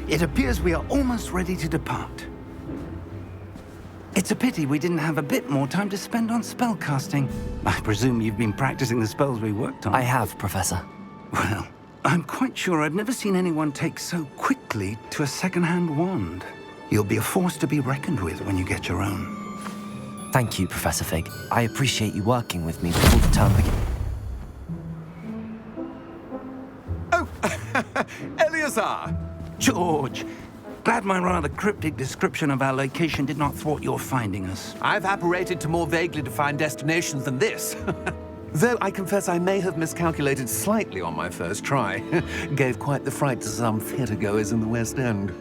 It appears we are almost ready to depart. It's a pity we didn't have a bit more time to spend on spellcasting. I presume you've been practicing the spells we worked on. I have, Professor. Well, I'm quite sure I've never seen anyone take so quickly to a second-hand wand. You'll be a force to be reckoned with when you get your own. Thank you, Professor Fig. I appreciate you working with me before the term begins. Oh, Eleazar! George, glad my rather cryptic description of our location did not thwart your finding us. I've apparated to more vaguely defined destinations than this. Though I confess I may have miscalculated slightly on my first try. Gave quite the fright to some theatre-goers in the West End.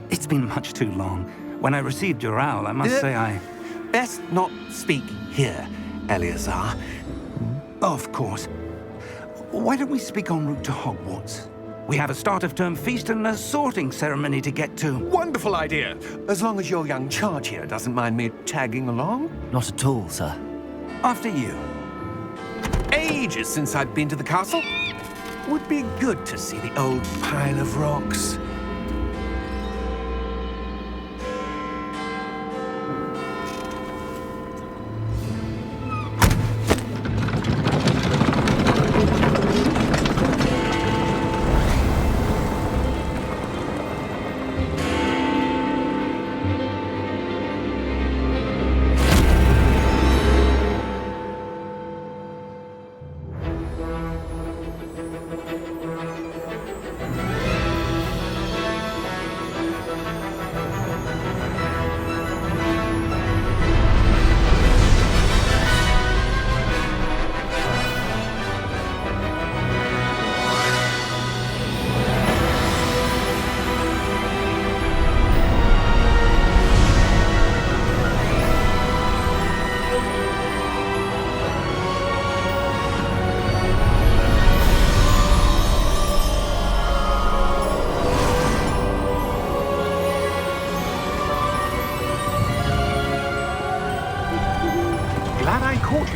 It's been much too long. When I received your owl, I must say I... Best not speak here, Eleazar. Of course. Why don't we speak en route to Hogwarts? We have a start-of-term feast and a sorting ceremony to get to. Wonderful idea! As long as your young charge here doesn't mind me tagging along. Not at all, sir. After you. Ages since I've been to the castle. Would be good to see the old pile of rocks.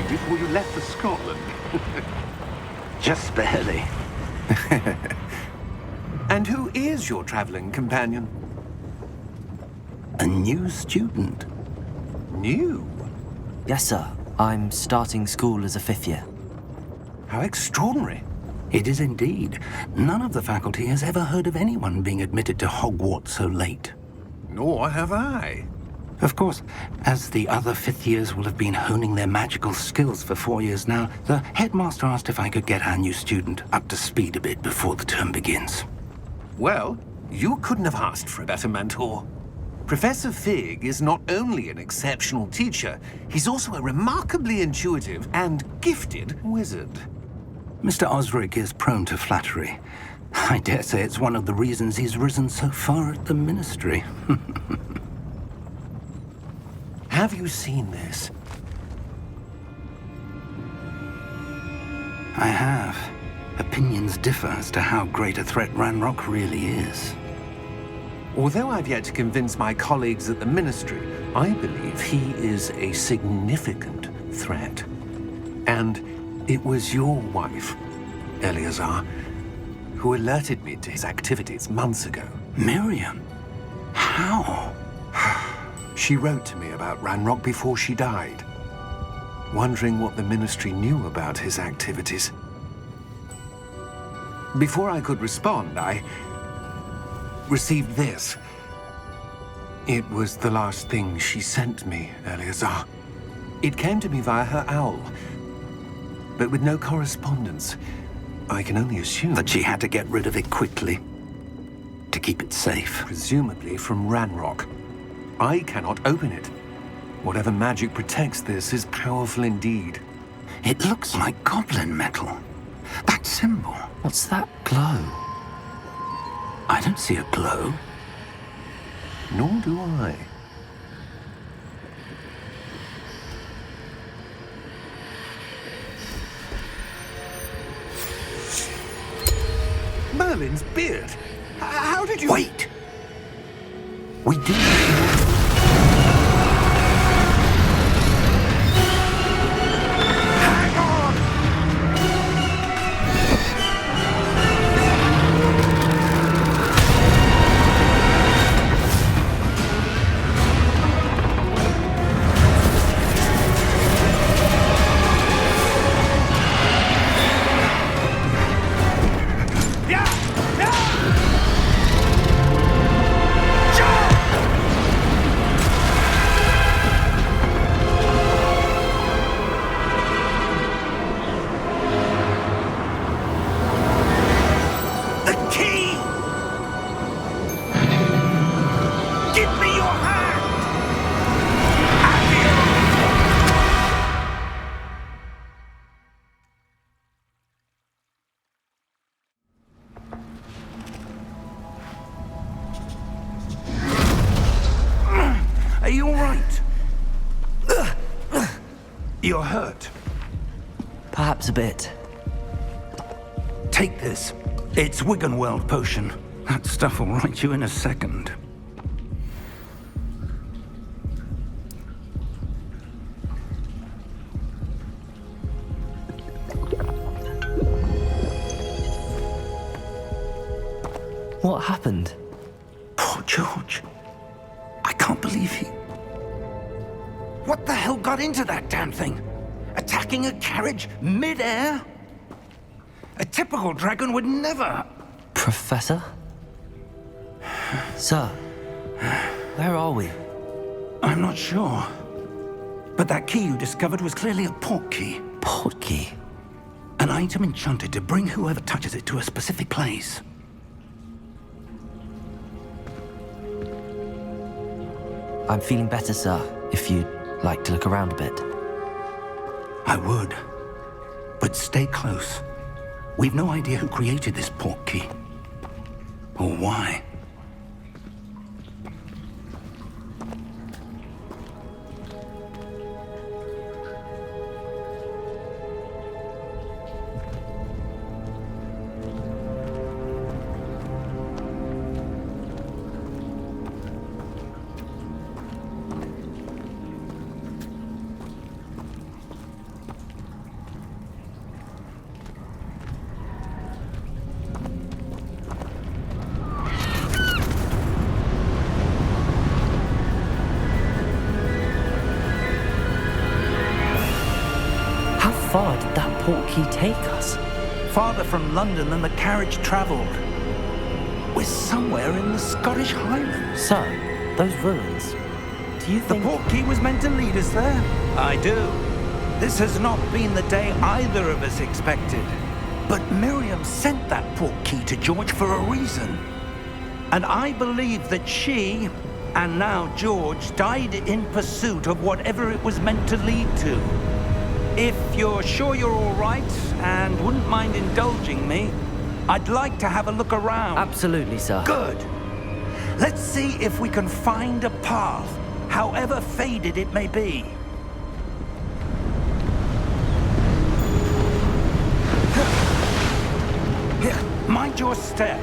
Before you left for Scotland. Just barely. And who is your traveling companion? A new student. New? Yes, sir. I'm starting school as a 5th year. How extraordinary. It is indeed. None of the faculty has ever heard of anyone being admitted to Hogwarts so late. Nor have I. Of course, as the other 5th years will have been honing their magical skills for 4 years now, the headmaster asked if I could get our new student up to speed a bit before the term begins. Well, you couldn't have asked for a better mentor. Professor Fig is not only an exceptional teacher, he's also a remarkably intuitive and gifted wizard. Mr. Osric is prone to flattery. I dare say it's one of the reasons he's risen so far at the ministry. Have you seen this? I have. Opinions differ as to how great a threat Ranrock really is. Although I've yet to convince my colleagues at the Ministry, I believe he is a significant threat. And it was your wife, Eleazar, who alerted me to his activities months ago. Miriam? How? She wrote to me about Ranrock before she died, wondering what the Ministry knew about his activities. Before I could respond, I received this. It was the last thing she sent me, Eleazar. It came to me via her owl, but with no correspondence. I can only assume That she had to get rid of it quickly, to keep it safe. presumably from Ranrock. I cannot open it. Whatever magic protects this is powerful indeed. It looks like goblin metal. That symbol. What's that glow? I don't see a glow. Nor do I. Merlin's beard. How did you... Wait! We do... You're hurt. Perhaps a bit. Take this. It's Wiggenweld potion. That stuff will right you in a second. What happened? Poor George. I can't believe he... What the hell got into that damn thing? Attacking a carriage mid-air? A typical dragon would never... Professor? Sir, where are we? I'm not sure. But that key you discovered was clearly a port key. Port key? An item enchanted to bring whoever touches it to a specific place. I'm feeling better, sir, if you'd like to look around a bit. I would. But stay close. We've no idea who created this port key. Or why. How far did that port key take us? Farther from London than the carriage travelled. We're somewhere in the Scottish Highlands. Sir, those ruins. Do you The think... port key was meant to lead us there? I do. This has not been the day either of us expected. But Miriam sent that port key to George for a reason. And I believe that she, and now George, died in pursuit of whatever it was meant to lead to. If you're sure you're all right and wouldn't mind indulging me, I'd like to have a look around. Absolutely, sir. Good. Let's see if we can find a path, however faded it may be. Here, mind your step.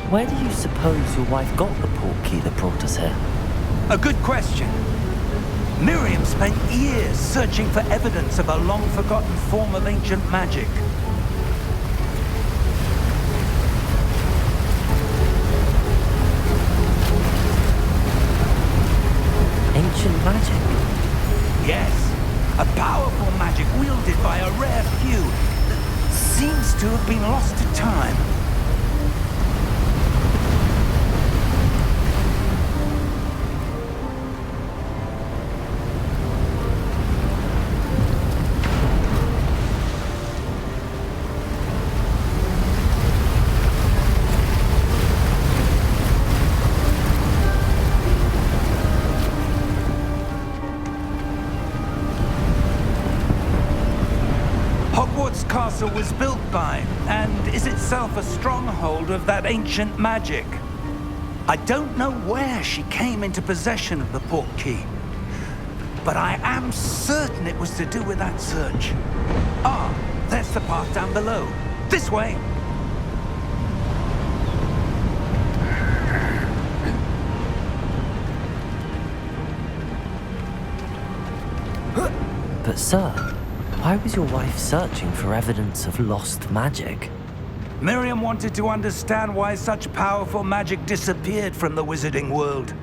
Where do you suppose your wife got the port key that brought us here? A good question. Miriam spent years searching for evidence of a long-forgotten form of ancient magic. Ancient magic? Yes, a powerful magic wielded by a rare few that seems to have been lost to time. Hogwarts Castle was built by, and is itself a stronghold of that ancient magic. I don't know where she came into possession of the port key, but I am certain it was to do with that search. Ah, there's the path down below. This way! But sir, why was your wife searching for evidence of lost magic? Miriam wanted to understand why such powerful magic disappeared from the wizarding world.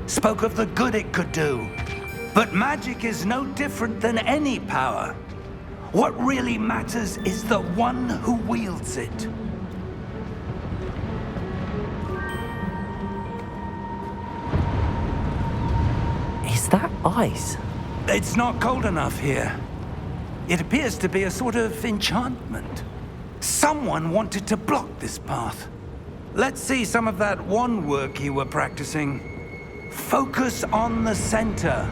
Spoke of the good it could do. But magic is no different than any power. What really matters is the one who wields it. Is that ice? It's not cold enough here. It appears to be a sort of enchantment. Someone wanted to block this path. Let's see some of that wand work you were practicing. Focus on the center.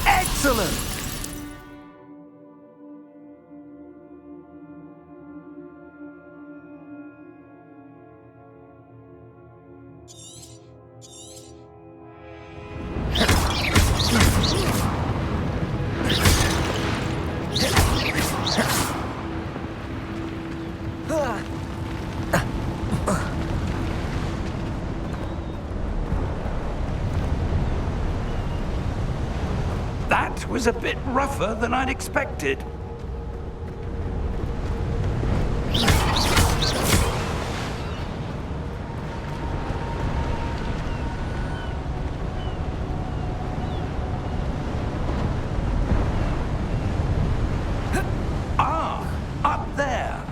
Excellent! That was a bit rougher than I'd expected. Ah, up there.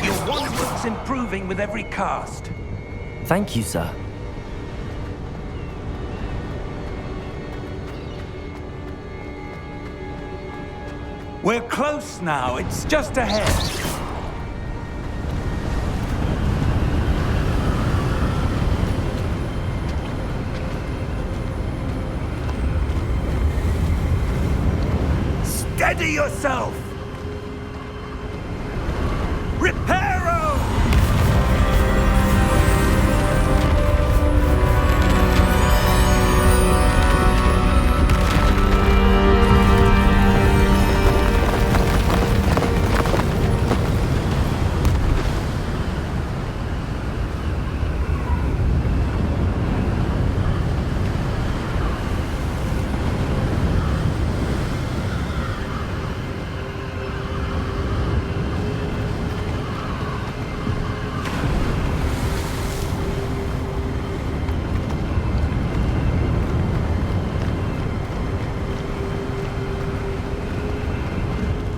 Your wand-work's improving with every cast. Thank you, sir. We're close now. It's just ahead. Steady yourself! Reparo!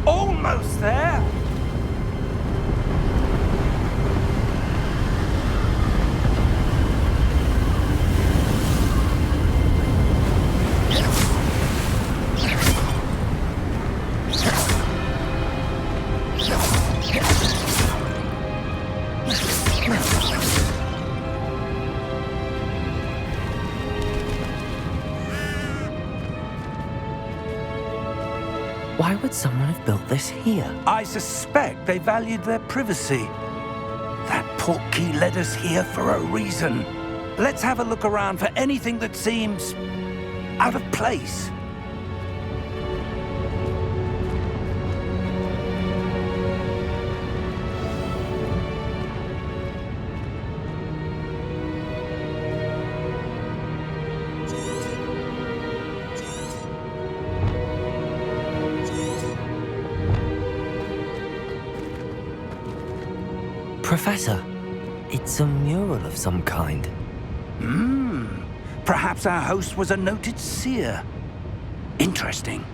Almost there. Why would someone have built this here? I suspect they valued their privacy. That portkey led us here for a reason. Let's have a look around for anything that seems out of place. Professor, it's a mural of some kind. Perhaps our host was a noted seer. Interesting.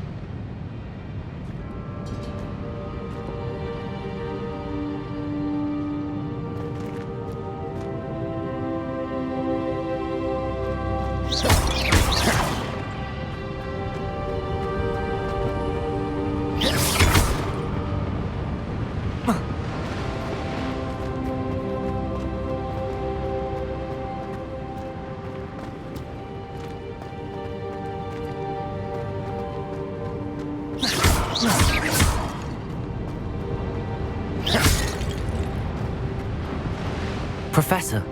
Professor,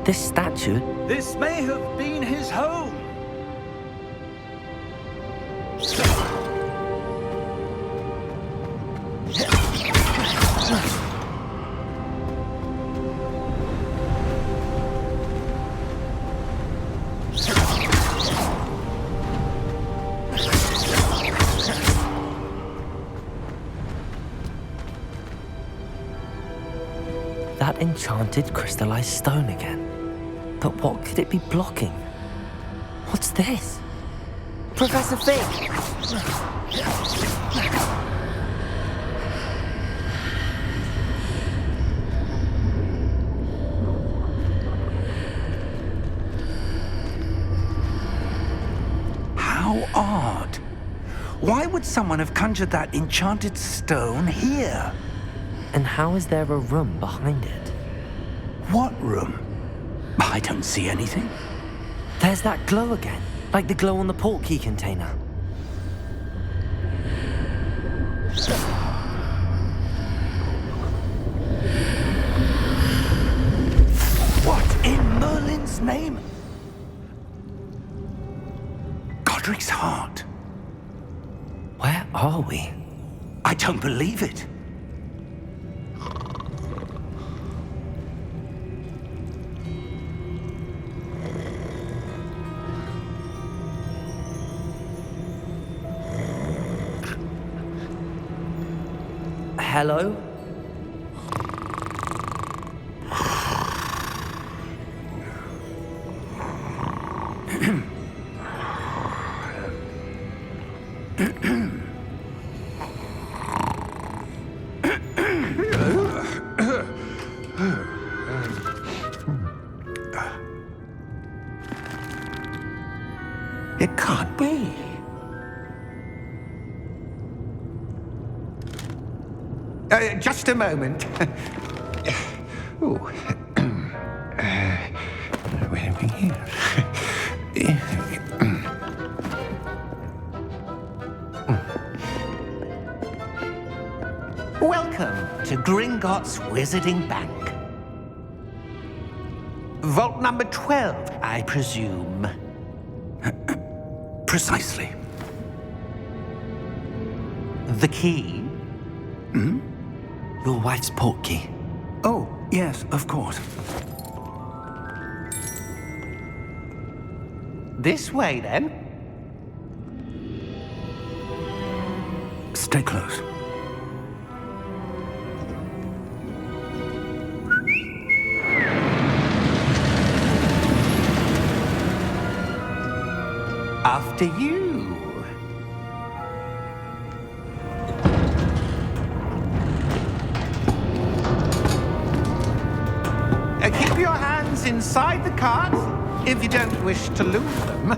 this statue... This may have been his home. That enchanted crystallized stone again. But what could it be blocking? What's this? Professor Fig! How odd. Why would someone have conjured that enchanted stone here? And how is there a room behind it? What room? I don't see anything. There's that glow again, like the glow on the portkey container. What in Merlin's name? Godric's heart. Where are we? I don't believe it. Hello? It can't be. Just a moment. Ooh. Where are we here? Welcome to Gringotts Wizarding Bank. Vault number 12, I presume. Precisely. The key? Hmm? Your wife's portkey. Oh, yes, of course. This way, then. Stay close. After you. Keep your hands inside the cart if you don't wish to lose them.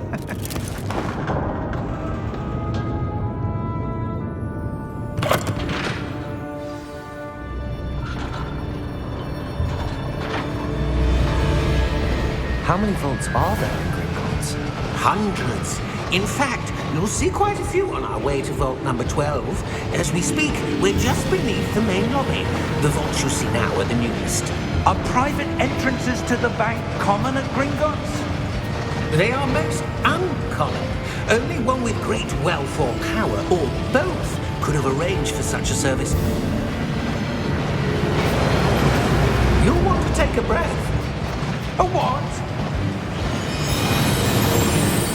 How many vaults are there in Gringotts? Hundreds. In fact, you'll see quite a few on our way to vault number 12. As we speak, we're just beneath the main lobby. The vaults you see now are the newest. Are private entrances to the bank common at Gringotts? They are most uncommon. Only one with great wealth or power, or both, could have arranged for such a service. You'll want to take a breath. A what?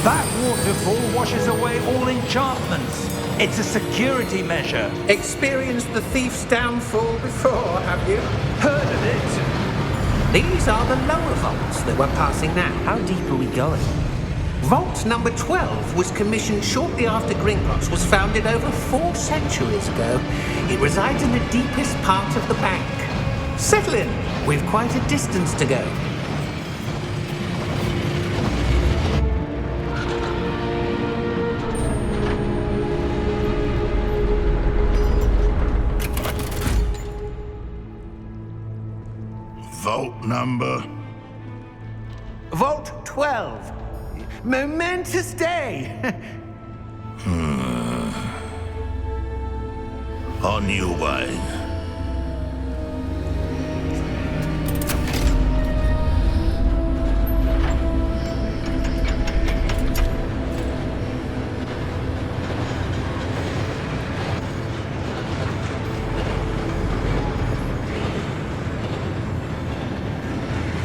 That waterfall washes away all enchantments. It's a security measure. Experienced the thief's downfall before, have you? Heard of it? These are the lower vaults that we're passing now. How deep are we going? Vault number 12 was commissioned shortly after Gringotts was founded over 4 centuries ago. It resides in the deepest part of the bank. Settle in. We've quite a distance to go. Vault number? Vault 12. Momentous day. On your way.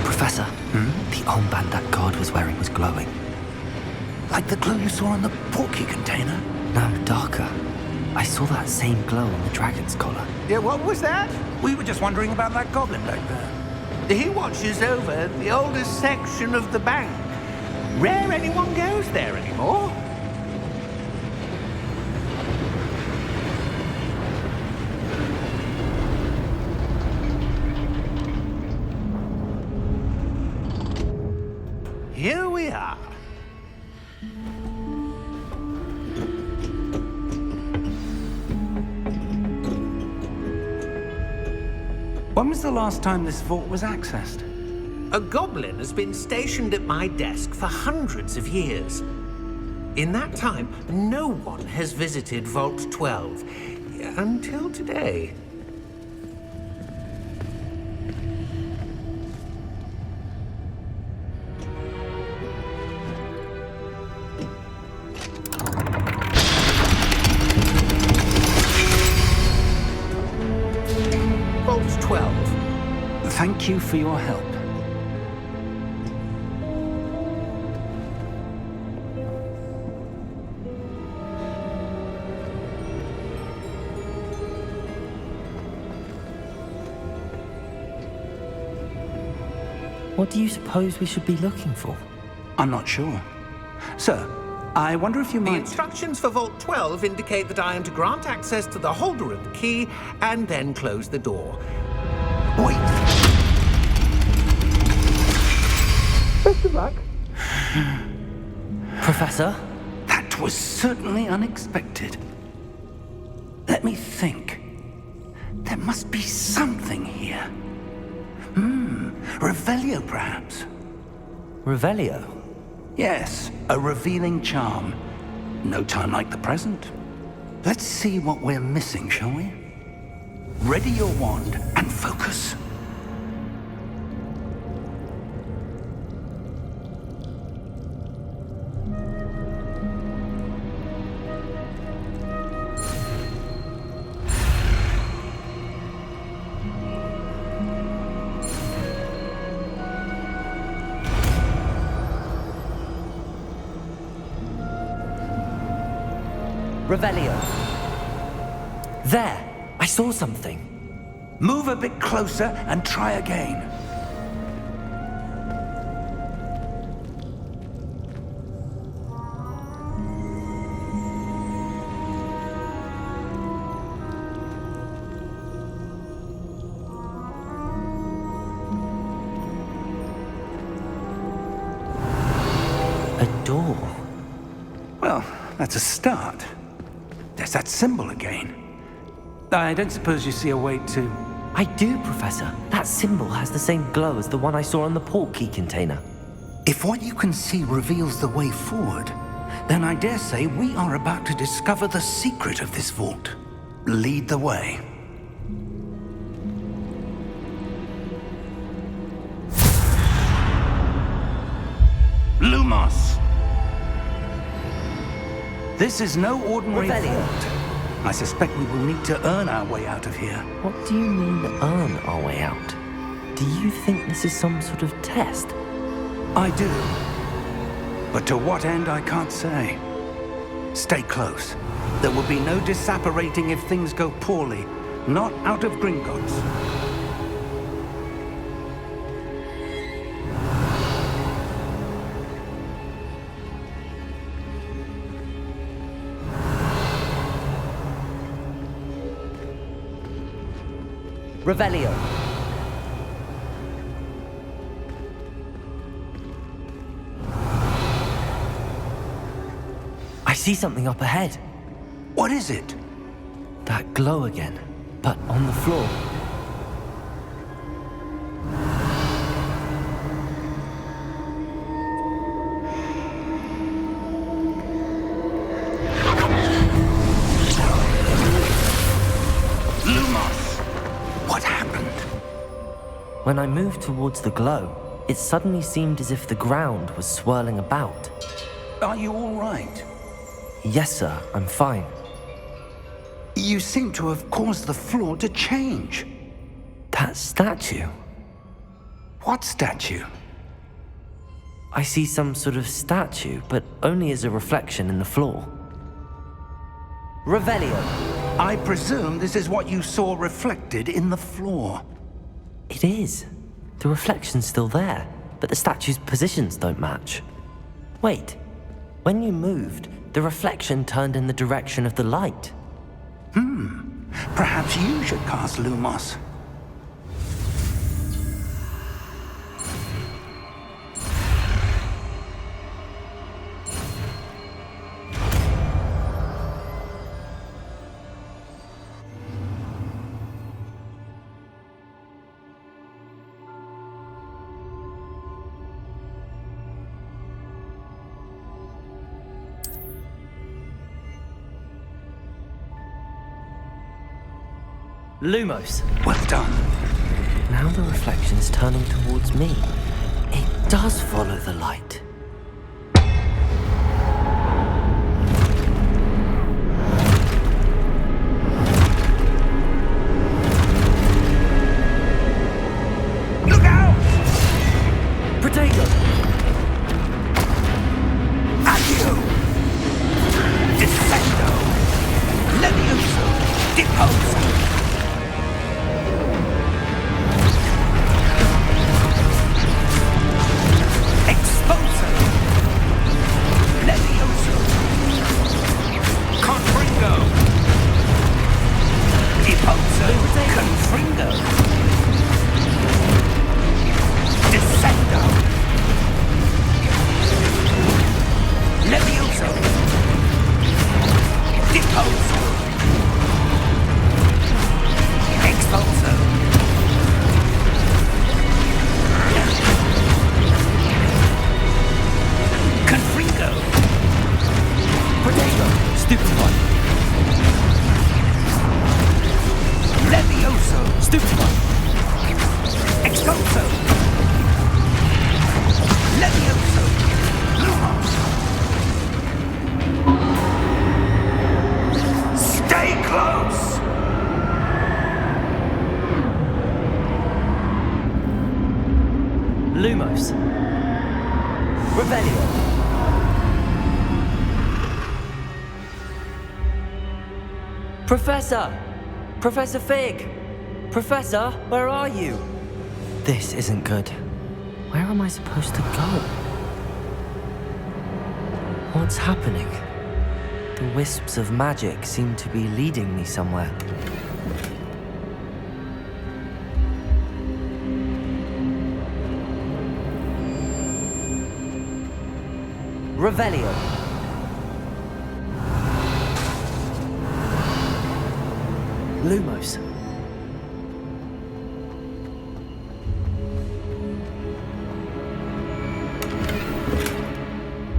Professor, the armband that guard was wearing was glowing. Like the glow you saw on the portkey container? No, darker. I saw that same glow on the dragon's collar. Yeah, what was that? We were just wondering about that goblin back there. He watches over the oldest section of the bank. Rare anyone goes there anymore. Here we are. When was the last time this vault was accessed? A goblin has been stationed at my desk for hundreds of years. In that time, no one has visited Vault 12 until today. Vault 12. Thank you for your help. What do you suppose we should be looking for? I'm not sure. Sir, I wonder if you The might... instructions for Vault 12 indicate that I am to grant access to the holder of the key and then close the door. Wait! Best of luck. Professor? That was certainly unexpected. Let me think. There must be something here. Revelio, perhaps? Revelio? Yes, a revealing charm. No time like the present. Let's see what we're missing, shall we? Ready your wand and focus. Revelio. There! I saw something. Move a bit closer and try again. A door. Well, that's a start. There's that symbol again. I don't suppose you see a way to... I do, Professor. That symbol has the same glow as the one I saw on the port key container. If what you can see reveals the way forward, then I dare say we are about to discover the secret of this vault. Lead the way. Lumos! This is no ordinary Revelio. vault. I suspect we will need to earn our way out of here. What do you mean, earn our way out? Do you think this is some sort of test? I do. But to what end, I can't say. Stay close. There will be no disapparating if things go poorly. Not out of Gringotts. Revelio. I see something up ahead. What is it? That glow again, but on the floor. Lumos! What happened? When I moved towards the glow, it suddenly seemed as if the ground was swirling about. Are you all right? Yes, sir, I'm fine. You seem to have caused the floor to change. That statue. What statue? I see some sort of statue, but only as a reflection in the floor. Revelio. I presume this is what you saw reflected in the floor. It is. The reflection's still there, but the statue's positions don't match. Wait, when you moved, the reflection turned in the direction of the light. Perhaps you should cast Lumos. Lumos. Well done. Now the reflection's turning towards me. It does follow the light. Look out! Protego! Accio! Dissecto! Levioso! Deposo! Exposo! Levioso! Confringo! Deposo! Confringo! Dissecto! Levioso! Deposo! Expulso! Confringo! Protego! Stupefy! Levioso! Stupefy! Expulso! Levioso! Lumos! Stay close! Lumos. Revelio. Professor! Professor Fig! Professor, where are you? This isn't good. Where am I supposed to go? What's happening? The wisps of magic seem to be leading me somewhere. Revelio. Lumos.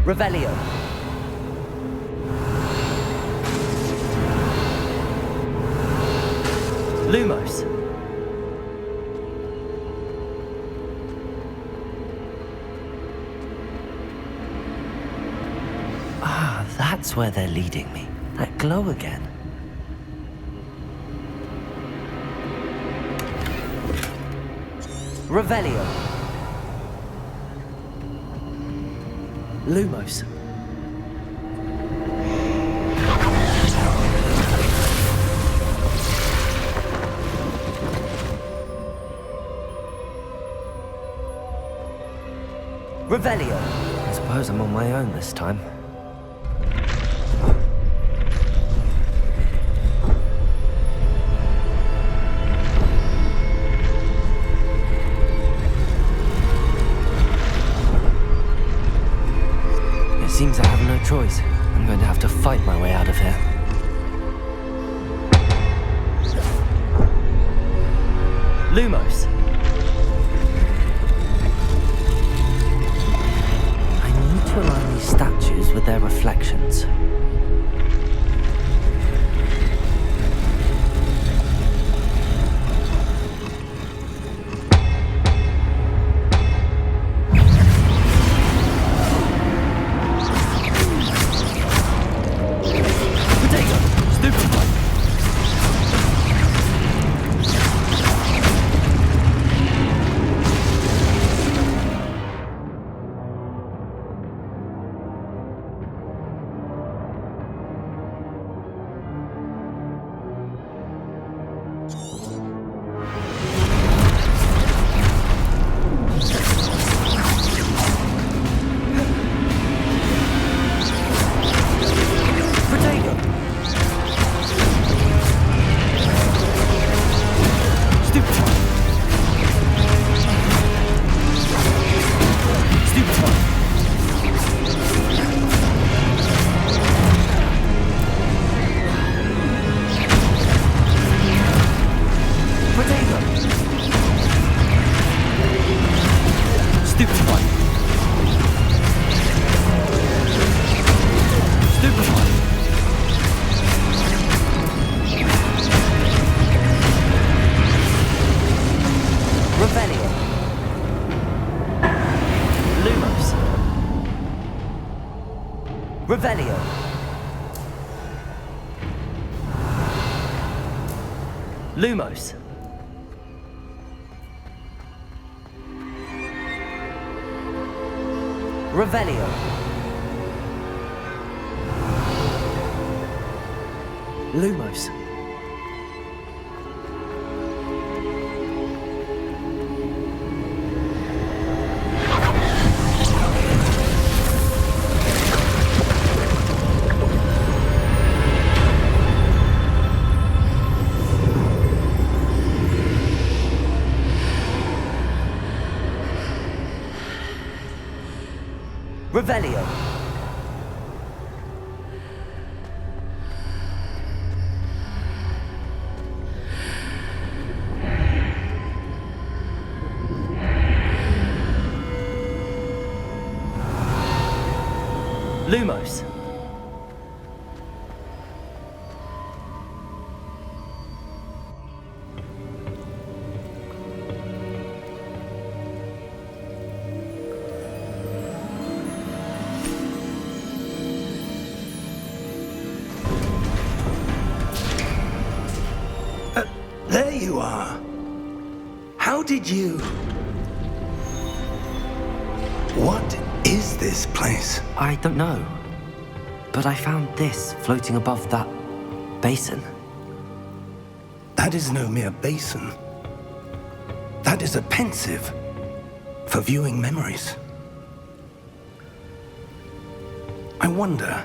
Revelio. Lumos. That's where they're leading me. That glow again. Revelio. Lumos. Revelio. I suppose I'm on my own this time. Seems I have no choice. I'm going to have to fight my way out of here. Lumos. I need to align these statues with their reflections. Stupefy. Revelio. Lumos. Revelio. Lumos. Revelio. Lumos. Revelio. Lumos. There you are. How did you... What is this place? I don't know. But I found this floating above that basin. That is no mere basin. That is a pensive for viewing memories. I wonder...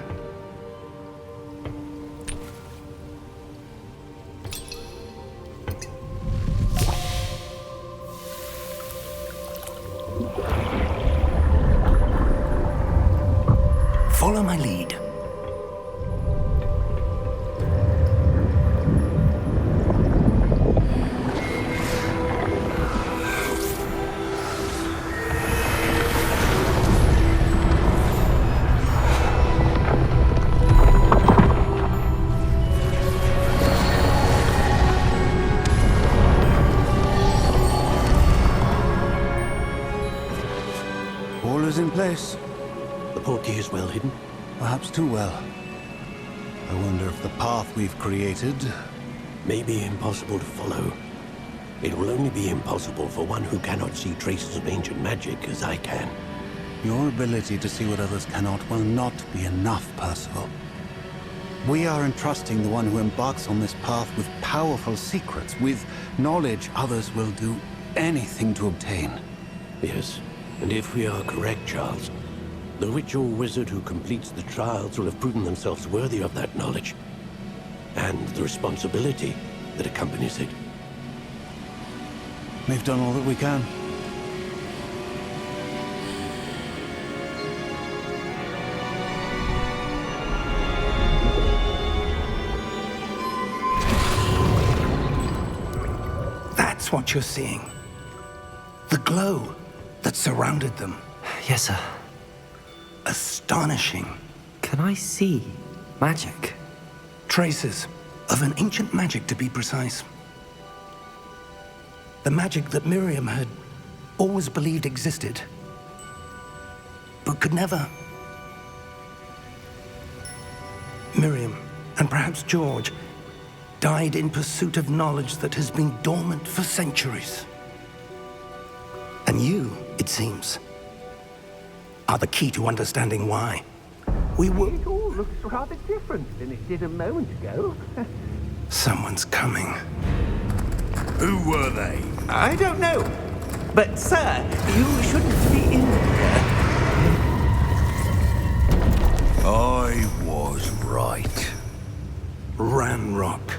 Follow my lead. All is in place. The portkey is well hidden. Perhaps too well. I wonder if the path we've created... May be impossible to follow. It will only be impossible for one who cannot see traces of ancient magic as I can. Your ability to see what others cannot will not be enough, Percival. We are entrusting the one who embarks on this path with powerful secrets, with knowledge others will do anything to obtain. Yes, and if we are correct, Charles, the witch or wizard who completes the trials will have proven themselves worthy of that knowledge, and the responsibility that accompanies it. We've done all that we can. That's what you're seeing. The glow that surrounded them. Yes, sir. Astonishing. Can I see magic? Traces of an ancient magic, to be precise. The magic that Miriam had always believed existed, but could never. Miriam, and perhaps George, died in pursuit of knowledge that has been dormant for centuries. And you, it seems, are the key to understanding why. We will... It all looks rather different than it did a moment ago. Someone's coming. Who were they? I don't know. But, sir, you shouldn't be in here. I was right. Ranrock.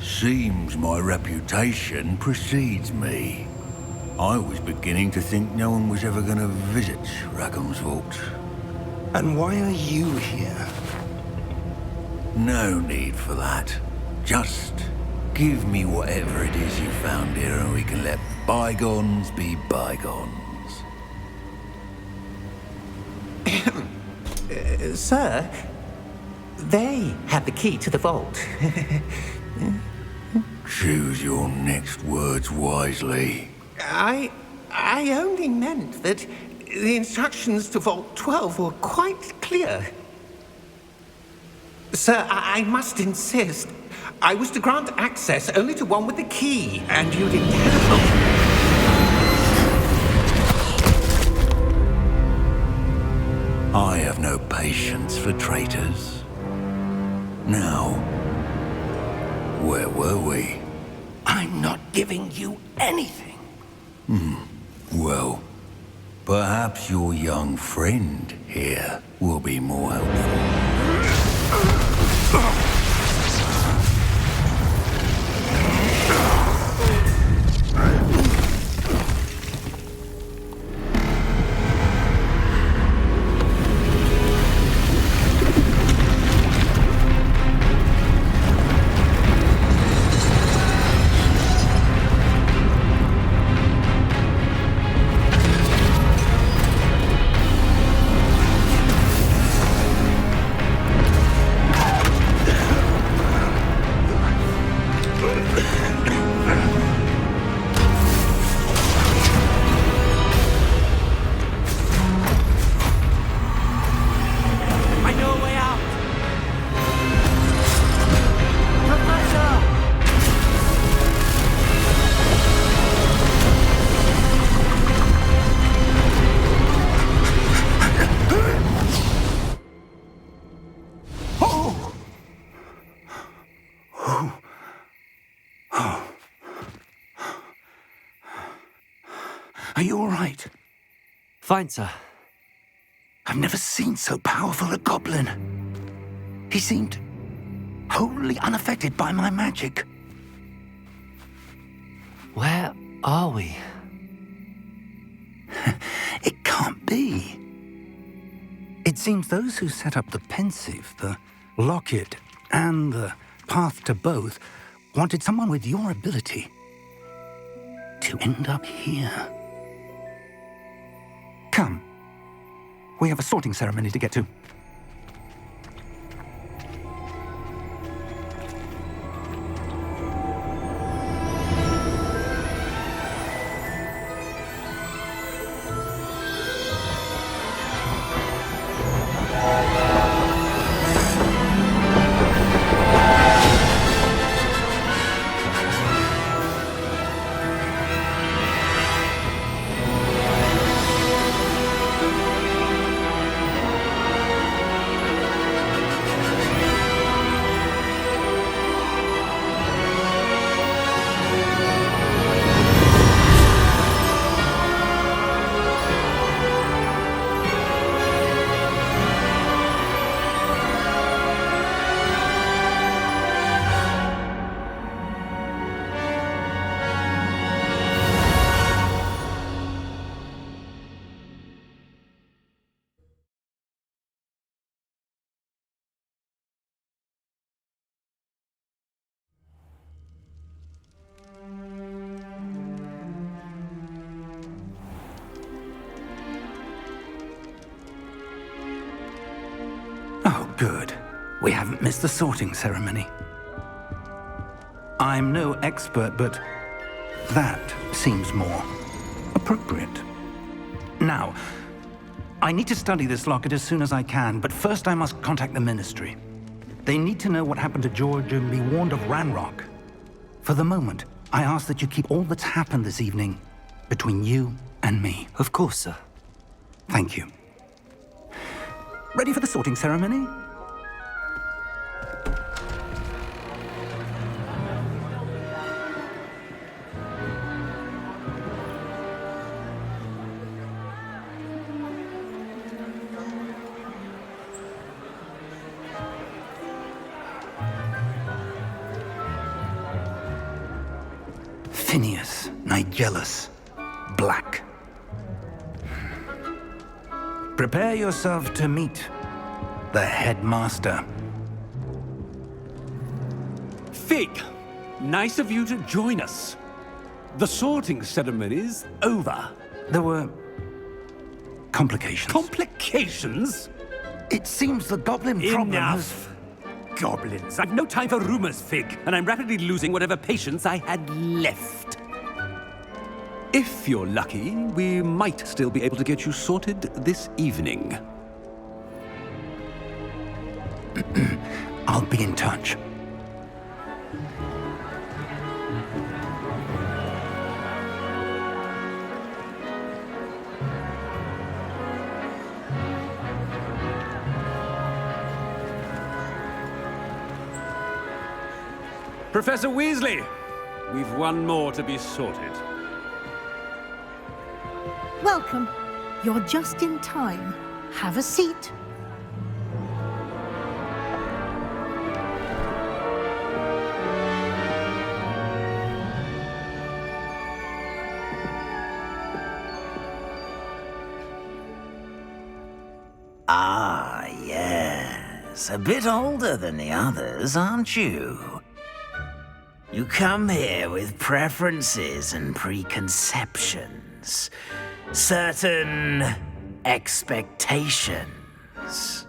Seems my reputation precedes me. I was beginning to think no one was ever going to visit Rackham's Vault. And why are you here? No need for that. Just give me whatever it is you found here and we can let bygones be bygones. Sir, they had the key to the vault. Choose your next words wisely. I only meant that the instructions to Vault 12 were quite clear. Sir, I must insist. I was to grant access only to one with the key, and you didn't have... I have no patience for traitors. Now, where were we? I'm not giving you anything. Well, perhaps your young friend here will be more helpful. Are you all right? Fine, sir. I've never seen so powerful a goblin. He seemed wholly unaffected by my magic. Where are we? It can't be. It seems those who set up the pensive, the locket, and the path to both wanted someone with your ability to end up here. Come. We have a sorting ceremony to get to. Oh, good. We haven't missed the sorting ceremony. I'm no expert, but that seems more appropriate. Now, I need to study this locket as soon as I can, but first I must contact the Ministry. They need to know what happened to George and be warned of Ranrock. For the moment, I ask that you keep all that's happened this evening between you and me. Of course, sir. Thank you. Ready for the sorting ceremony? Phineas, Nigellus, Black. Prepare yourself to meet the headmaster. Fig, nice of you to join us. The sorting ceremony's over. There were complications. Complications? It seems the goblin problem has... Enough! Goblins. I've no time for rumors, Fig, and I'm rapidly losing whatever patience I had left. If you're lucky, we might still be able to get you sorted this evening. I'll be in touch. Professor Weasley, we've one more to be sorted. Welcome. You're just in time. Have a seat. Ah, yes. A bit older than the others, aren't you? You come here with preferences and preconceptions. Certain expectations.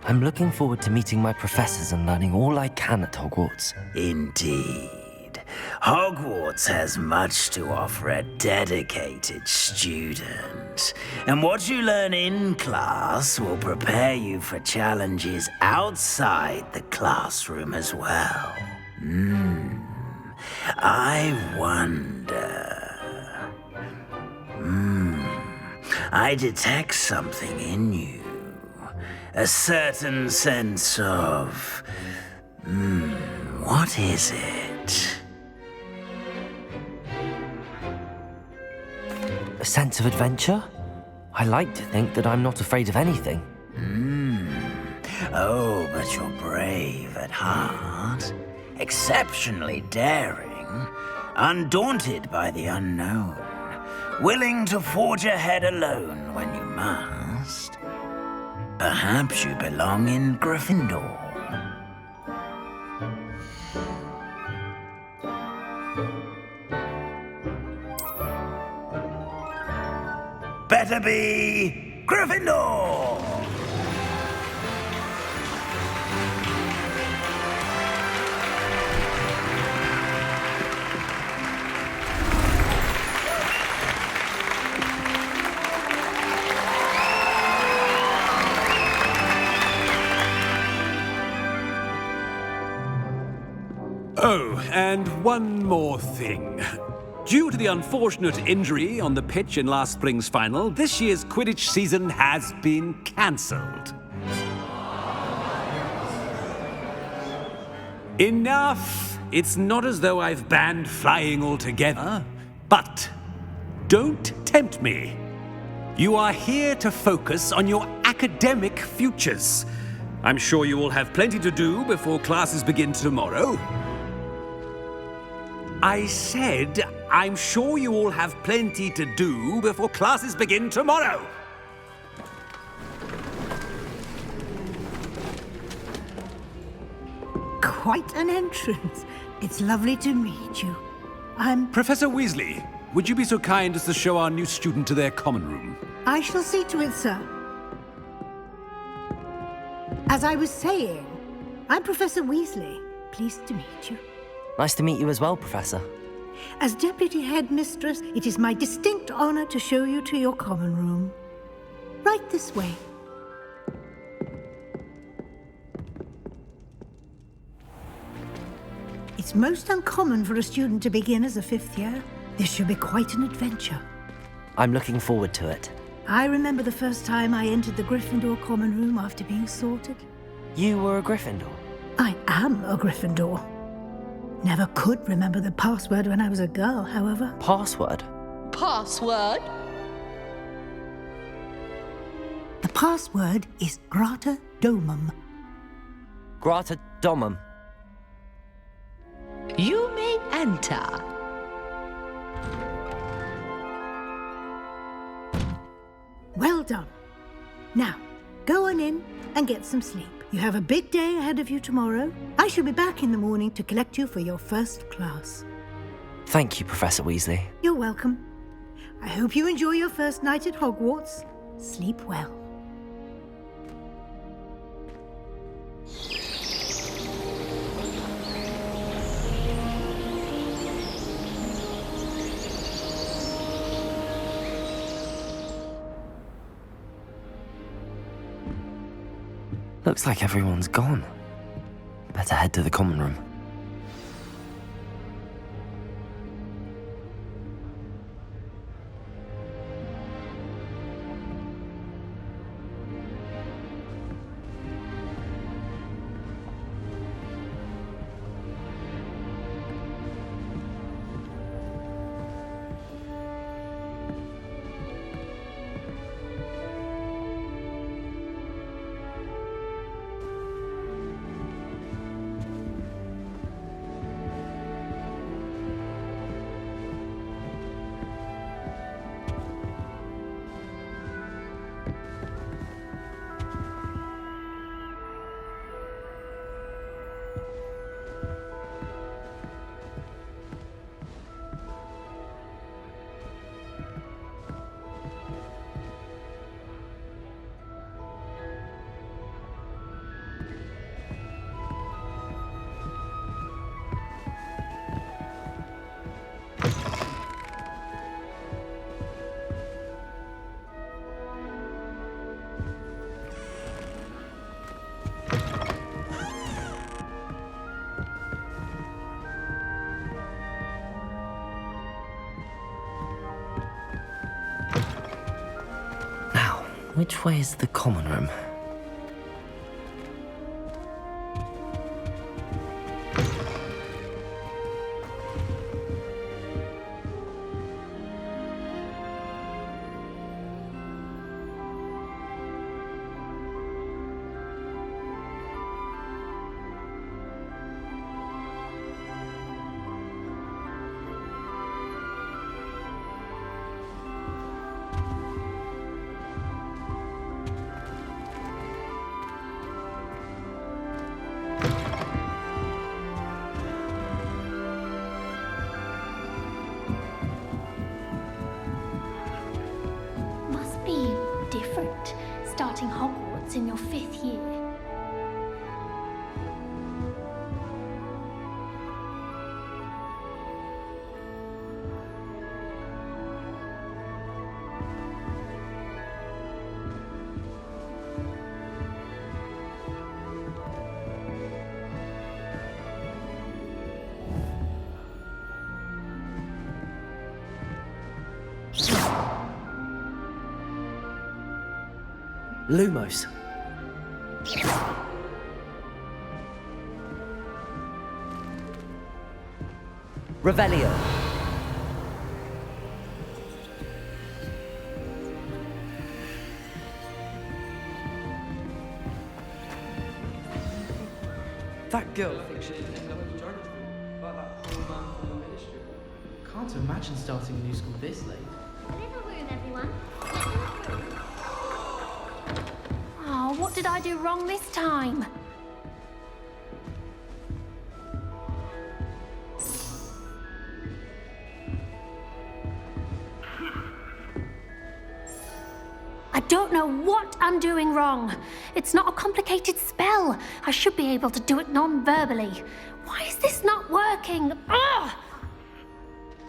I'm looking forward to meeting my professors and learning all I can at Hogwarts. Indeed. Hogwarts has much to offer a dedicated student. And what you learn in class will prepare you for challenges outside the classroom as well. I wonder... I detect something in you. A certain sense of... what is it? A sense of adventure? I like to think that I'm not afraid of anything. Oh, but you're brave at heart. Exceptionally daring. Undaunted by the unknown. Willing to forge ahead alone when you must. Perhaps you belong in Gryffindor. Better be Gryffindor! Oh, and one more thing. Due to the unfortunate injury on the pitch in last spring's final, this year's Quidditch season has been cancelled. Enough! It's not as though I've banned flying altogether, but don't tempt me. You are here to focus on your academic futures. I'm sure you will have plenty to do before classes begin tomorrow. I said, I'm sure you all have plenty to do before classes begin tomorrow. Quite an entrance. It's lovely to meet you. Professor Weasley, would you be so kind as to show our new student to their common room? I shall see to it, sir. As I was saying, I'm Professor Weasley. Pleased to meet you. Nice to meet you as well, Professor. As Deputy Headmistress, it is my distinct honor to show you to your common room. Right this way. It's most uncommon for a student to begin as a fifth year. This should be quite an adventure. I'm looking forward to it. I remember the first time I entered the Gryffindor common room after being sorted. You were a Gryffindor? I am a Gryffindor. Never could remember the password when I was a girl, however. Password? Password? The password is Grata Domum. Grata Domum. You may enter. Well done. Now, go on in and get some sleep. You have a big day ahead of you tomorrow. I shall be back in the morning to collect you for your first class. Thank you, Professor Weasley. You're welcome. I hope you enjoy your first night at Hogwarts. Sleep well. Looks like everyone's gone. Better head to the common room. Which way is the common room? Starting Hogwarts in your 5th year. Lumos. Revelio. That girl thinks she can end up with Jonathan, but that poor man from the ministry. Can't imagine starting a new school this late. Little room, everyone. Oh, what did I do wrong this time? I don't know what I'm doing wrong. It's not a complicated spell. I should be able to do it non-verbally. Why is this not working? Ugh!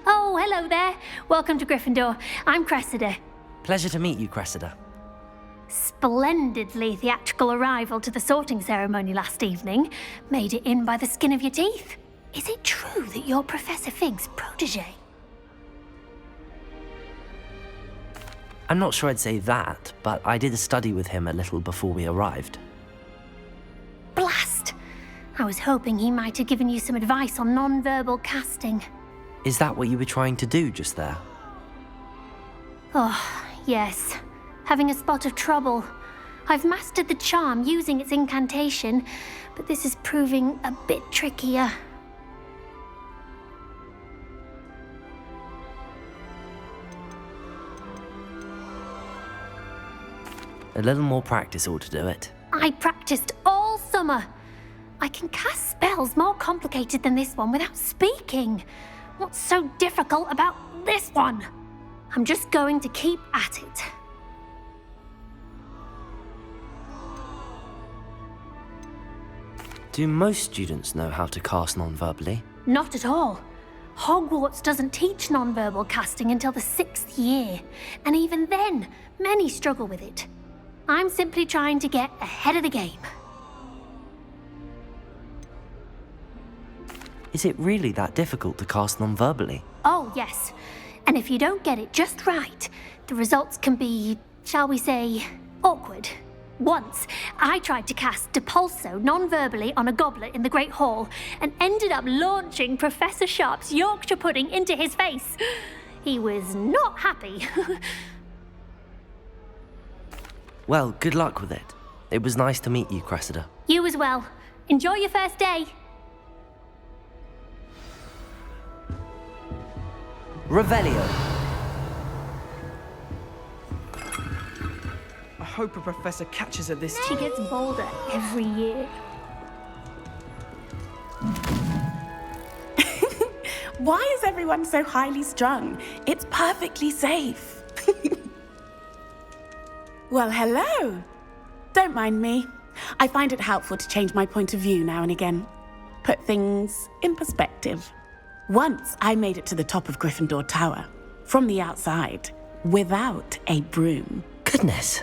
Oh, hello there. Welcome to Gryffindor. I'm Cressida. Pleasure to meet you, Cressida. Splendidly theatrical arrival to the sorting ceremony last evening. Made it in by the skin of your teeth. Is it true that you're Professor Fig's protege? I'm not sure I'd say that, but I did study with him a little before we arrived. Blast! I was hoping he might have given you some advice on non-verbal casting. Is that what you were trying to do just there? Oh, yes. Having a spot of trouble. I've mastered the charm using its incantation, but this is proving a bit trickier. A little more practice ought to do it. I practiced all summer. I can cast spells more complicated than this one without speaking. What's so difficult about this one? I'm just going to keep at it. Do most students know how to cast non-verbally? Not at all. Hogwarts doesn't teach non-verbal casting until the 6th year, and even then, many struggle with it. I'm simply trying to get ahead of the game. Is it really that difficult to cast non-verbally? Oh, yes. And if you don't get it just right, the results can be, shall we say, awkward. Once, I tried to cast Depulso non-verbally on a goblet in the Great Hall and ended up launching Professor Sharp's Yorkshire pudding into his face. He was not happy. Well, good luck with it. It was nice to meet you, Cressida. You as well. Enjoy your first day. Revelio. I hope a professor catches her this She time. gets bolder every year. Why is everyone so highly strung? It's perfectly safe. Well, hello. Don't mind me. I find it helpful to change my point of view now and again. Put things in perspective. Once I made it to the top of Gryffindor Tower, from the outside, without a broom. Goodness.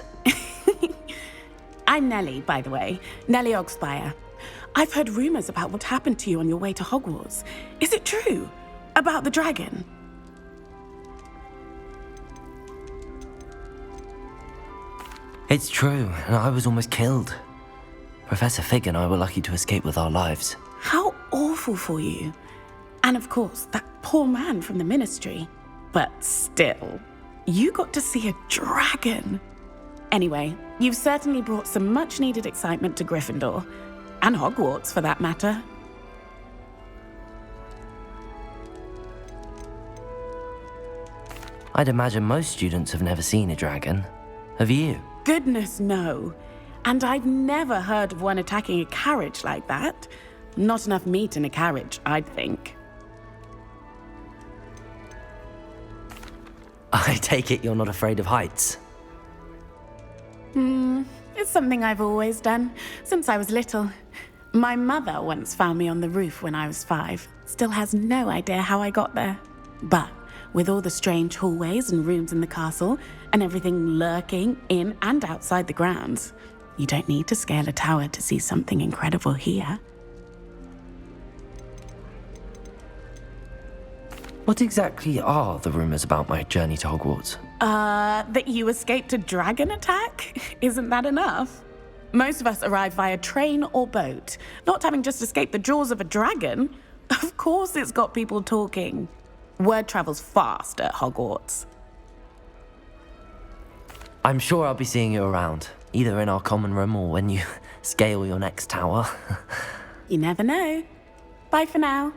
I'm Nellie, by the way. Nellie Ogspire. I've heard rumors about what happened to you on your way to Hogwarts. Is it true? About the dragon? It's true, and I was almost killed. Professor Fig and I were lucky to escape with our lives. How awful for you. And of course, that poor man from the Ministry. But still, you got to see a dragon. Anyway, you've certainly brought some much-needed excitement to Gryffindor. And Hogwarts, for that matter. I'd imagine most students have never seen a dragon. Have you? Goodness, no. And I've never heard of one attacking a carriage like that. Not enough meat in a carriage, I'd think. I take it you're not afraid of heights. It's something I've always done, since I was little. My mother once found me on the roof when I was 5. Still has no idea how I got there. But with all the strange hallways and rooms in the castle, and everything lurking in and outside the grounds, you don't need to scale a tower to see something incredible here. What exactly are the rumors about my journey to Hogwarts? That you escaped a dragon attack? Isn't that enough? Most of us arrive via train or boat, not having just escaped the jaws of a dragon. Of course it's got people talking. Word travels fast at Hogwarts. I'm sure I'll be seeing you around, either in our common room or when you scale your next tower. You never know. Bye for now.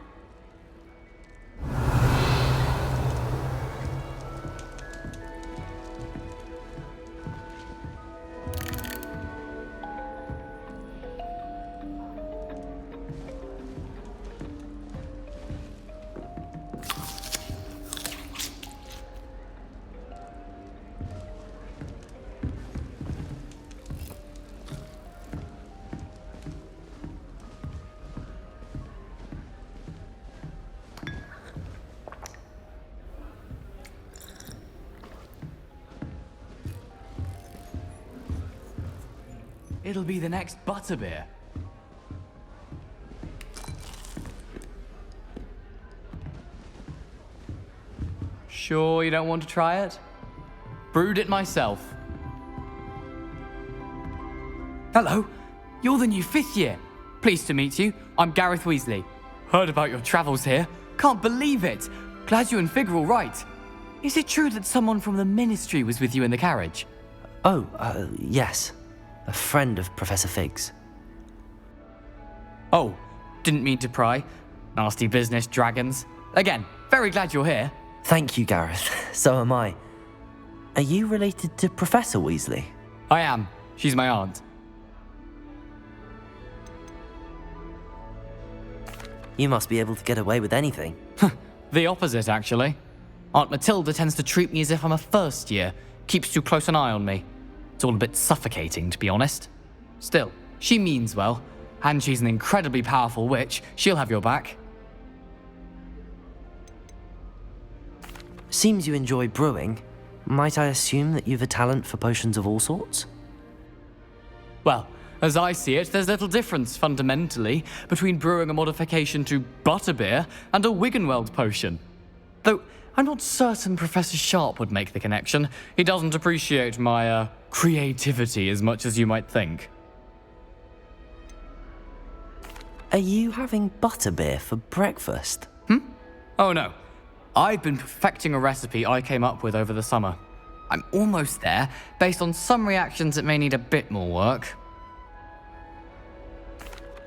It'll be the next butterbeer. Sure you don't want to try it? Brewed it myself. Hello, you're the new 5th year. Pleased to meet you. I'm Gareth Weasley. Heard about your travels here. Can't believe it. Glad you and Fig are all right. Is it true that someone from the Ministry was with you in the carriage? Oh, yes. A friend of Professor Fig's. Oh, didn't mean to pry. Nasty business, dragons. Again, very glad you're here. Thank you, Gareth. So am I. Are you related to Professor Weasley? I am. She's my aunt. You must be able to get away with anything. The opposite, actually. Aunt Matilda tends to treat me as if I'm a first year, keeps too close an eye on me. It's all a bit suffocating, to be honest. Still, she means well, and she's an incredibly powerful witch. She'll have your back. Seems you enjoy brewing. Might I assume that you've a talent for potions of all sorts? Well, as I see it, there's little difference, fundamentally, between brewing a modification to butterbeer and a Wiggenweld potion. Though, I'm not certain Professor Sharp would make the connection. He doesn't appreciate my, creativity as much as you might think. Are you having butterbeer for breakfast? Oh no. I've been perfecting a recipe I came up with over the summer. I'm almost there. Based on some reactions, it may need a bit more work.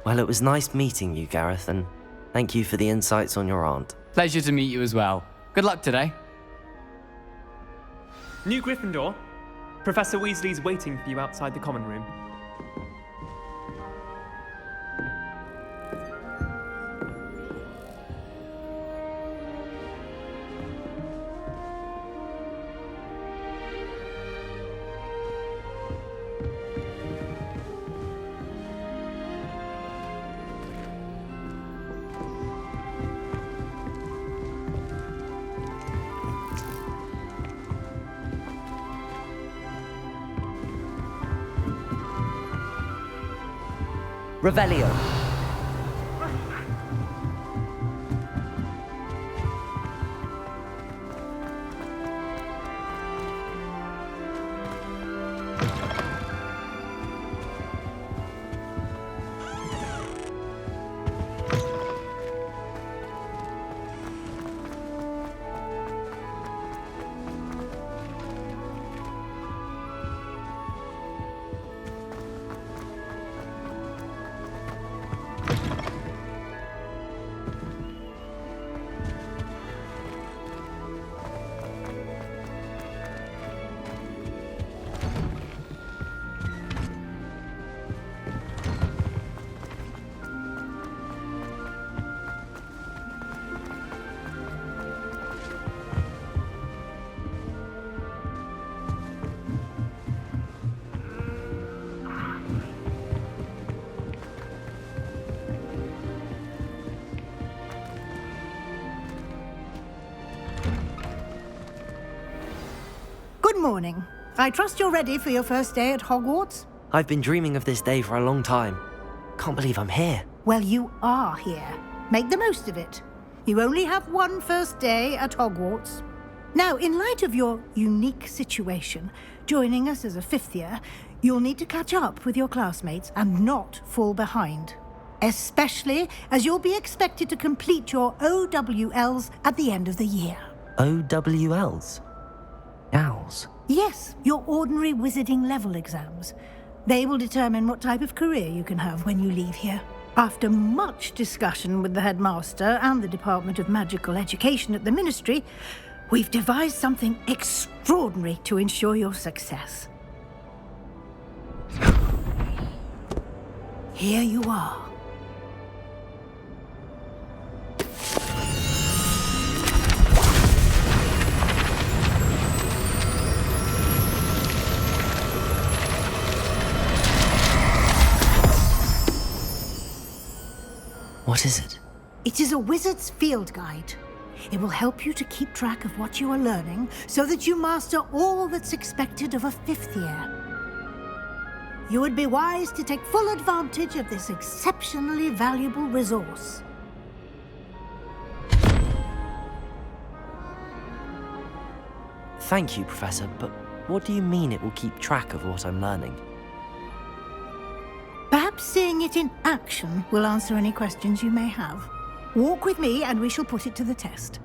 Well, it was nice meeting you, Gareth, and thank you for the insights on your aunt. Pleasure to meet you as well. Good luck today. New Gryffindor. Professor Weasley's waiting for you outside the common room. Revelio. Good morning. I trust you're ready for your first day at Hogwarts? I've been dreaming of this day for a long time. Can't believe I'm here. Well, you are here. Make the most of it. You only have one first day at Hogwarts. Now, in light of your unique situation, joining us as a fifth year, you'll need to catch up with your classmates and not fall behind. Especially as you'll be expected to complete your OWLs at the end of the year. OWLs? Owls? Yes, your ordinary wizarding level exams. They will determine what type of career you can have when you leave here. After much discussion with the headmaster and the Department of Magical Education at the Ministry, we've devised something extraordinary to ensure your success. Here you are. What is it? It is a wizard's field guide. It will help you to keep track of what you are learning so that you master all that's expected of a fifth year. You would be wise to take full advantage of this exceptionally valuable resource. Thank you, Professor, but what do you mean it will keep track of what I'm learning? Perhaps seeing it in action will answer any questions you may have. Walk with me and we shall put it to the test.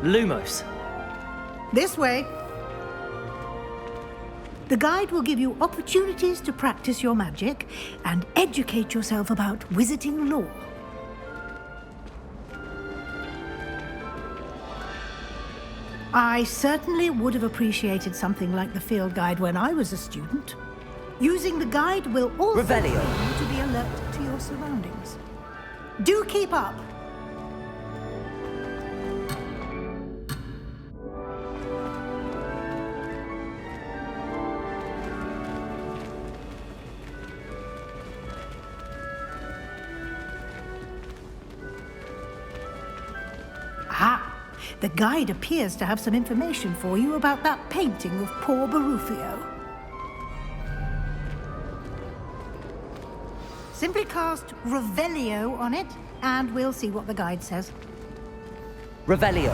Lumos. This way. The guide will give you opportunities to practice your magic and educate yourself about wizarding lore. I certainly would have appreciated something like the field guide when I was a student. Using the guide will also Revelio. train you to be alert to your surroundings. Do keep up. The guide appears to have some information for you about that painting of poor Barufio. Simply cast Revelio on it, and we'll see what the guide says. Revelio.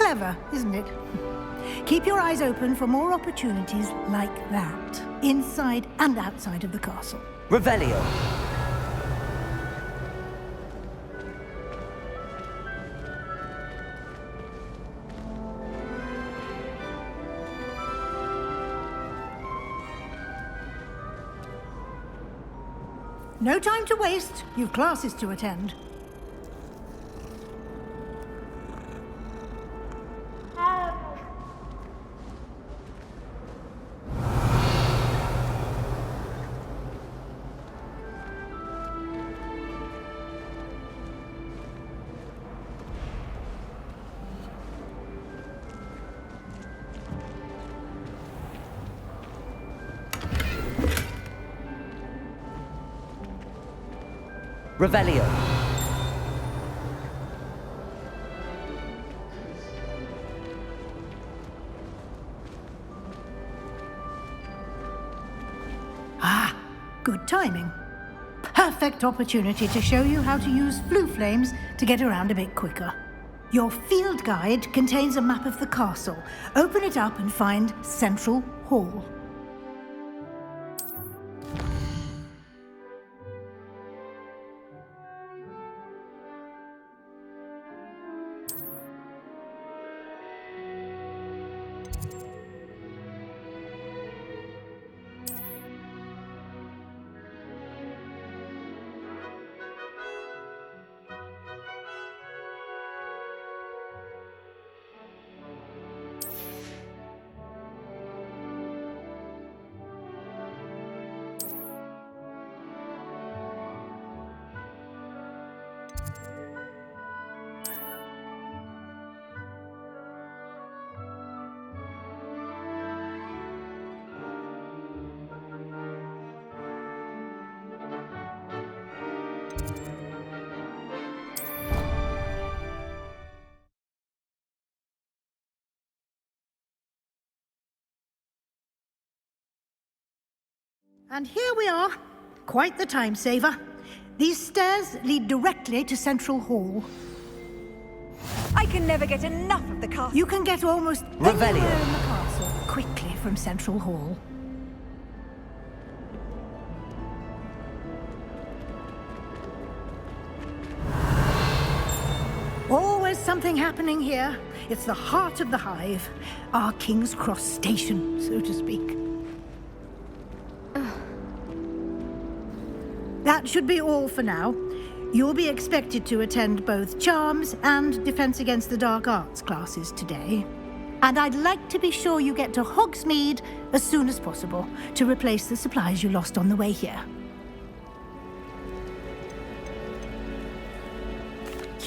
Clever, isn't it? Keep your eyes open for more opportunities like that, inside and outside of the castle. Revelio. No time to waste. You've classes to attend. Revelio. Ah, good timing. Perfect opportunity to show you how to use flue flames to get around a bit quicker. Your field guide contains a map of the castle. Open it up and find Central Hall. And here we are. Quite the time saver. These stairs lead directly to Central Hall. I can never get enough of the castle. You can get almost anywhere in the castle quickly from Central Hall. Always something happening here. It's the heart of the hive. Our King's Cross station, so to speak. That should be all for now. You'll be expected to attend both Charms and Defense Against the Dark Arts classes today. And I'd like to be sure you get to Hogsmeade as soon as possible to replace the supplies you lost on the way here.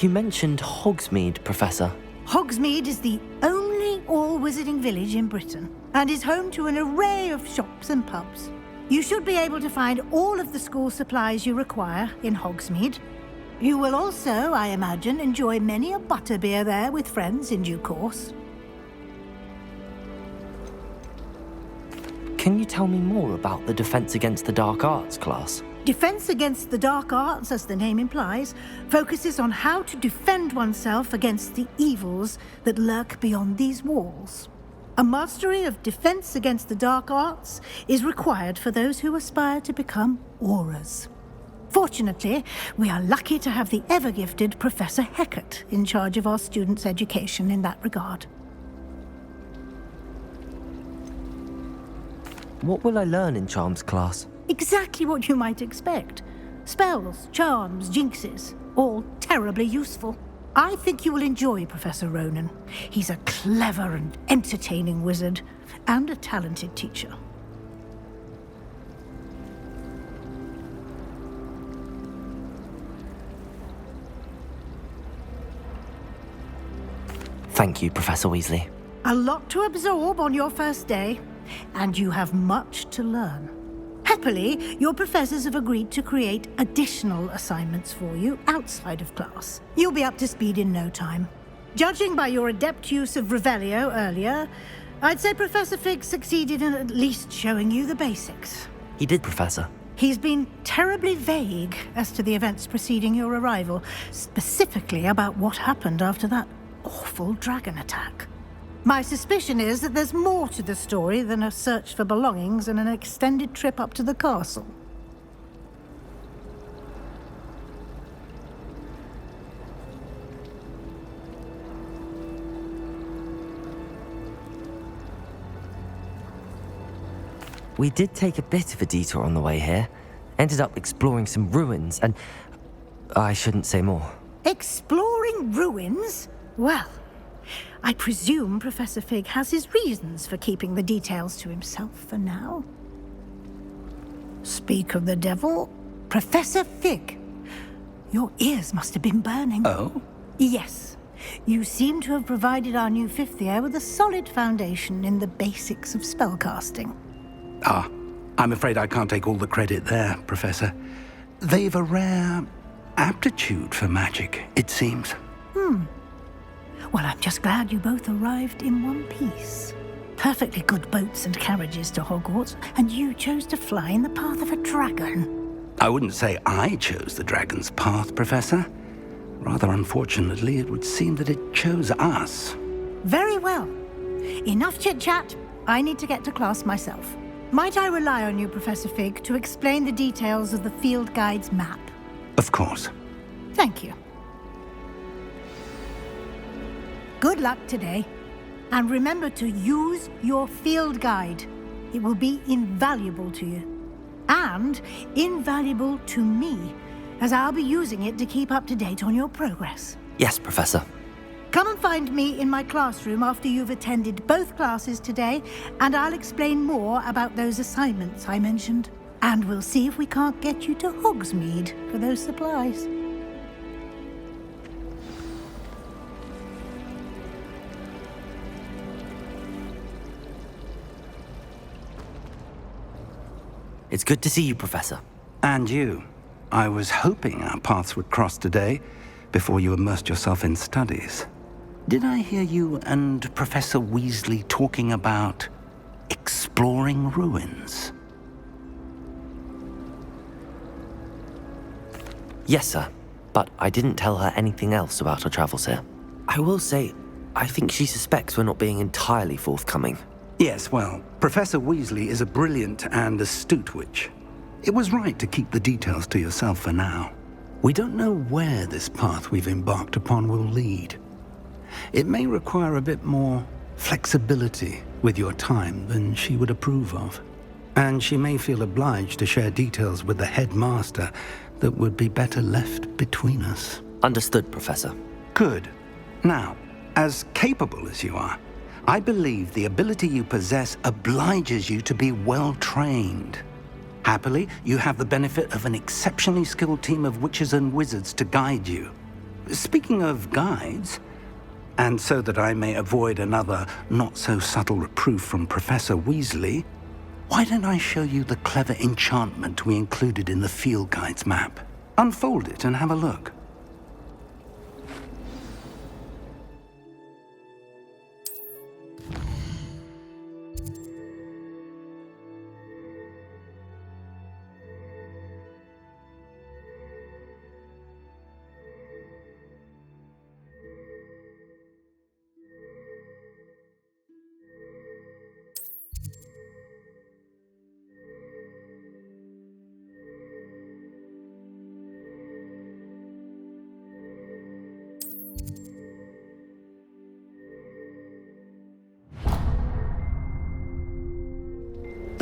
You mentioned Hogsmeade, Professor. Hogsmeade is the only all-wizarding village in Britain and is home to an array of shops and pubs. You should be able to find all of the school supplies you require in Hogsmeade. You will also, I imagine, enjoy many a butterbeer there with friends in due course. Can you tell me more about the Defense Against the Dark Arts class? Defense Against the Dark Arts, as the name implies, focuses on how to defend oneself against the evils that lurk beyond these walls. A mastery of Defense Against the Dark Arts is required for those who aspire to become Aurors. Fortunately, we are lucky to have the ever-gifted Professor Hecat in charge of our students' education in that regard. What will I learn in Charms class? Exactly what you might expect. Spells, charms, jinxes, all terribly useful. I think you will enjoy Professor Ronan. He's a clever and entertaining wizard, and a talented teacher. Thank you, Professor Weasley. A lot to absorb on your first day, and you have much to learn. Happily, your professors have agreed to create additional assignments for you outside of class. You'll be up to speed in no time. Judging by your adept use of Revelio earlier, I'd say Professor Fig succeeded in at least showing you the basics. He did, Professor. He's been terribly vague as to the events preceding your arrival, specifically about what happened after that awful dragon attack. My suspicion is that there's more to the story than a search for belongings and an extended trip up to the castle. We did take a bit of a detour on the way here. Ended up exploring some ruins and... I shouldn't say more. Exploring ruins? Well, I presume Professor Fig has his reasons for keeping the details to himself for now. Speak of the devil, Professor Fig. Your ears must have been burning. Oh? Yes. You seem to have provided our new fifth year with a solid foundation in the basics of spellcasting. Ah, I'm afraid I can't take all the credit there, Professor. They've a rare aptitude for magic, it seems. Well, I'm just glad you both arrived in one piece. Perfectly good boats and carriages to Hogwarts, and you chose to fly in the path of a dragon. I wouldn't say I chose the dragon's path, Professor. Rather unfortunately, it would seem that it chose us. Very well. Enough chit-chat. I need to get to class myself. Might I rely on you, Professor Fig, to explain the details of the field guide's map? Of course. Thank you. Good luck today, and remember to use your field guide. It will be invaluable to you, and invaluable to me, as I'll be using it to keep up to date on your progress. Yes, Professor. Come and find me in my classroom after you've attended both classes today, and I'll explain more about those assignments I mentioned. And we'll see if we can't get you to Hogsmeade for those supplies. It's good to see you, Professor. And you. I was hoping our paths would cross today, before you immersed yourself in studies. Did I hear you and Professor Weasley talking about exploring ruins? Yes, sir. But I didn't tell her anything else about our travels here. I will say, I think she suspects we're not being entirely forthcoming. Yes, well, Professor Weasley is a brilliant and astute witch. It was right to keep the details to yourself for now. We don't know where this path we've embarked upon will lead. It may require a bit more flexibility with your time than she would approve of. And she may feel obliged to share details with the headmaster that would be better left between us. Understood, Professor. Good. Now, as capable as you are, I believe the ability you possess obliges you to be well trained. Happily, you have the benefit of an exceptionally skilled team of witches and wizards to guide you. Speaking of guides, and so that I may avoid another not-so-subtle reproof from Professor Weasley, why don't I show you the clever enchantment we included in the field guide's map? Unfold it and have a look.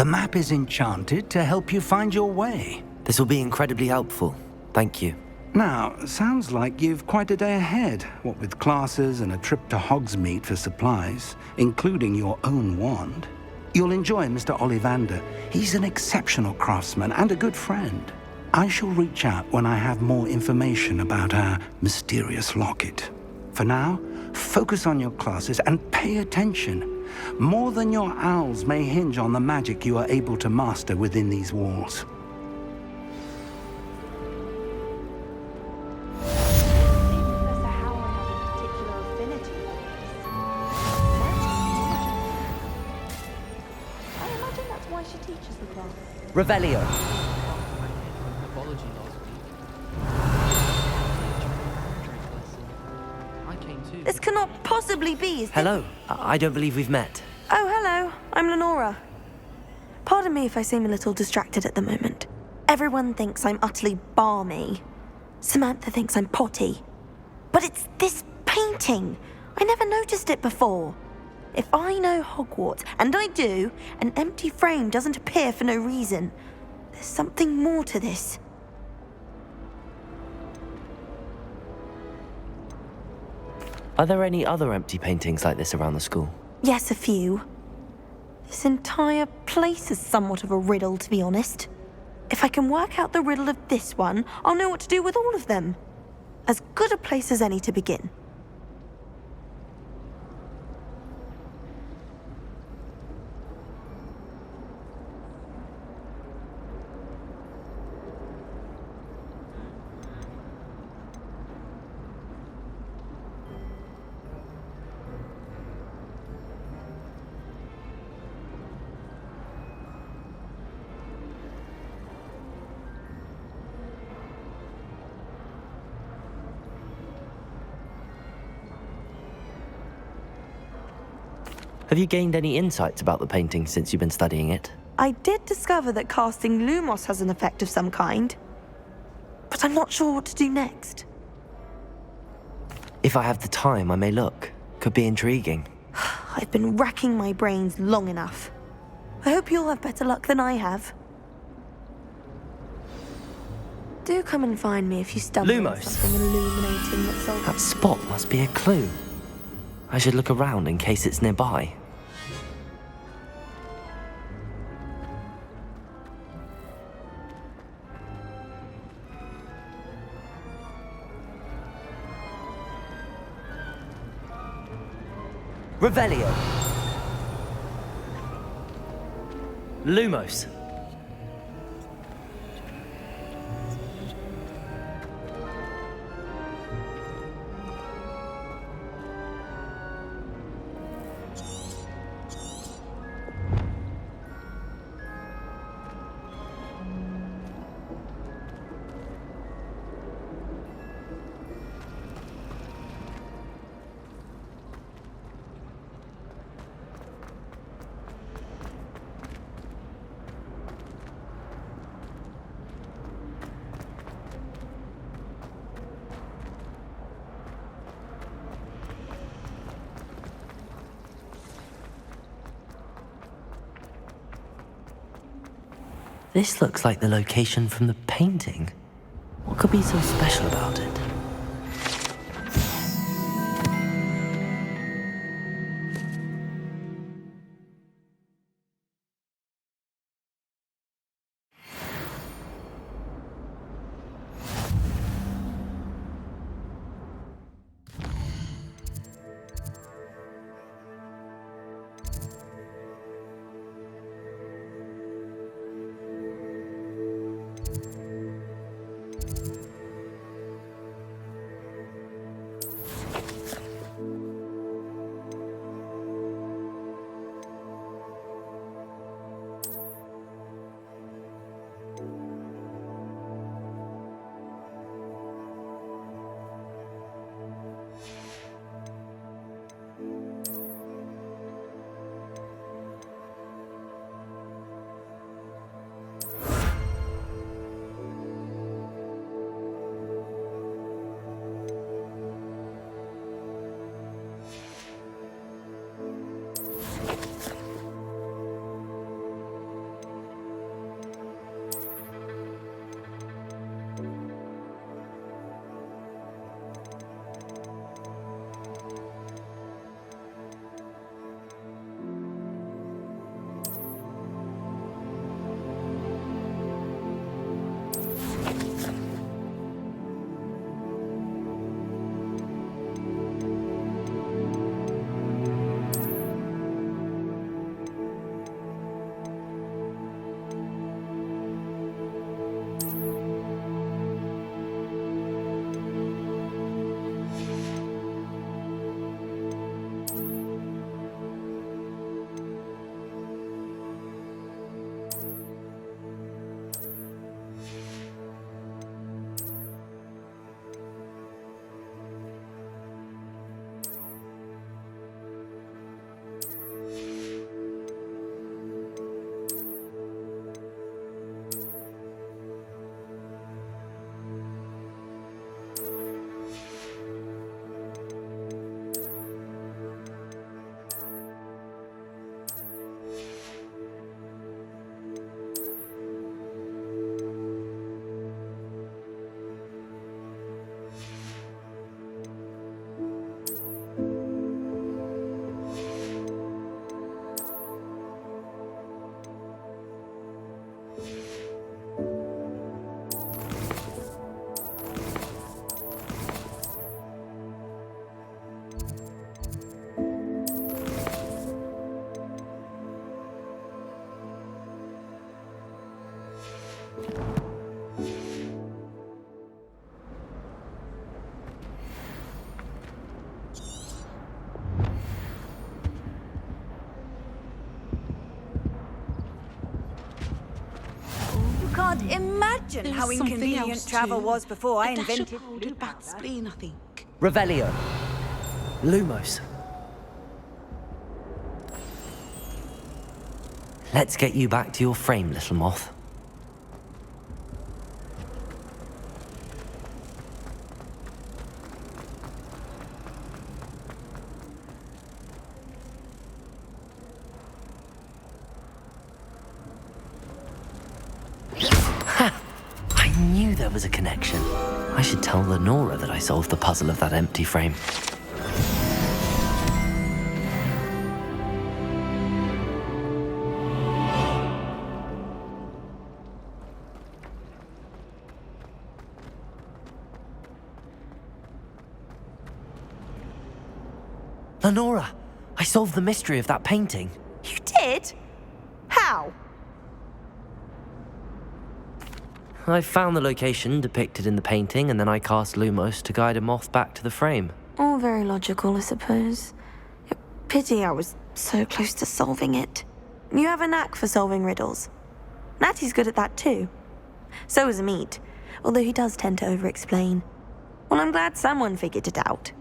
The map is enchanted to help you find your way. This will be incredibly helpful. Thank you. Now, sounds like you've quite a day ahead, what with classes and a trip to Hogsmeade for supplies, including your own wand. You'll enjoy Mr. Ollivander. He's an exceptional craftsman and a good friend. I shall reach out when I have more information about our mysterious locket. For now, focus on your classes and pay attention. More than your owls may hinge on the magic you are able to master within these walls. Revelio. This cannot possibly be, is Hello. I don't believe we've met. Oh, hello. I'm Lenora. Pardon me if I seem a little distracted at the moment. Everyone thinks I'm utterly balmy. Samantha thinks I'm potty. But it's this painting. I never noticed it before. If I know Hogwarts, and I do, an empty frame doesn't appear for no reason. There's something more to this. Are there any other empty paintings like this around the school? Yes, a few. This entire place is somewhat of a riddle, to be honest. If I can work out the riddle of this one, I'll know what to do with all of them. As good a place as any to begin. Have you gained any insights about the painting since you've been studying it? I did discover that casting Lumos has an effect of some kind. But I'm not sure what to do next. If I have the time, I may look. Could be intriguing. I've been racking my brains long enough. I hope you'll have better luck than I have. Do come and find me if you stumble on Lumos. something illuminating that's all... That spot must be a clue. I should look around in case it's nearby. Revelio. Lumos. This looks like the location from the painting. What could be so special about it? imagine There how was something inconvenient else travel too. was before I A dash of invented powdered bat spleen, I think. Revelio. Lumos. Let's get you back to your frame, little moth. I knew there was a connection. I should tell Lenora that I solved the puzzle of that empty frame. Lenora, I solved the mystery of that painting. You did? How? I found the location depicted in the painting, and then I cast Lumos to guide a moth back to the frame. All very logical, I suppose. Pity I was so close to solving it. You have a knack for solving riddles. Natty's good at that too. So is Amit, although he does tend to over-explain. Well, I'm glad someone figured it out.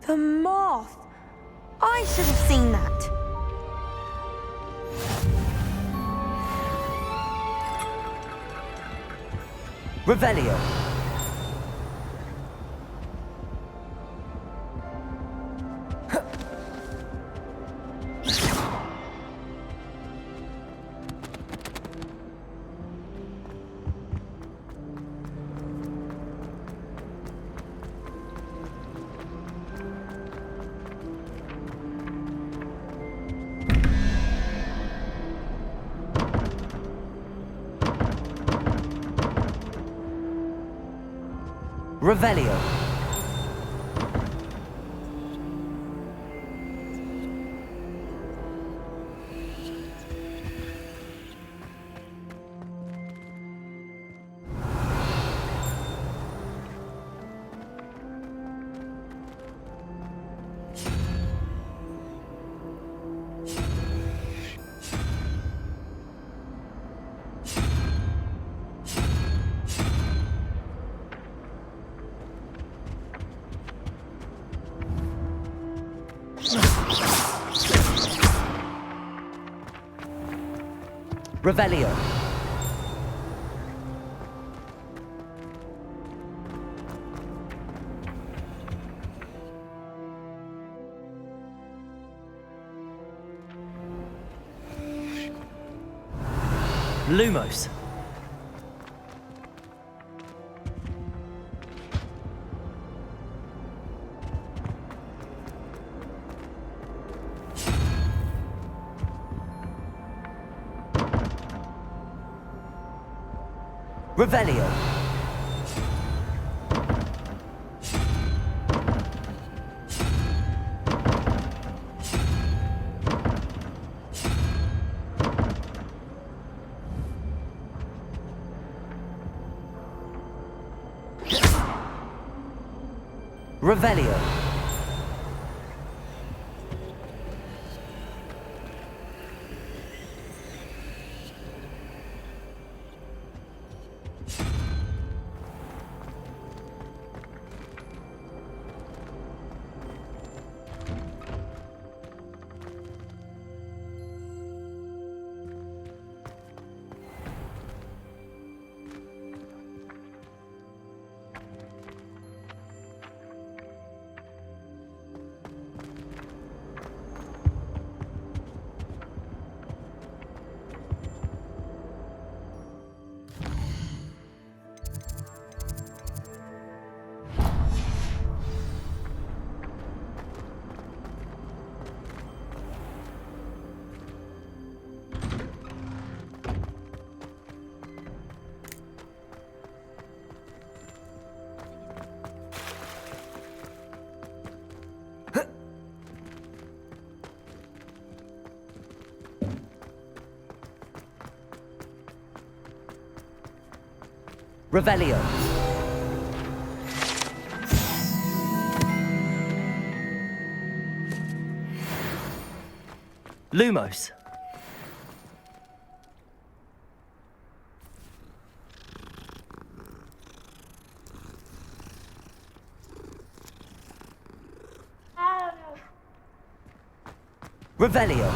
The moth! I should have seen that. Revelio. Revelio. Revelio. Lumos. Revelio. Revelio. Revelio. Lumos. Revelio.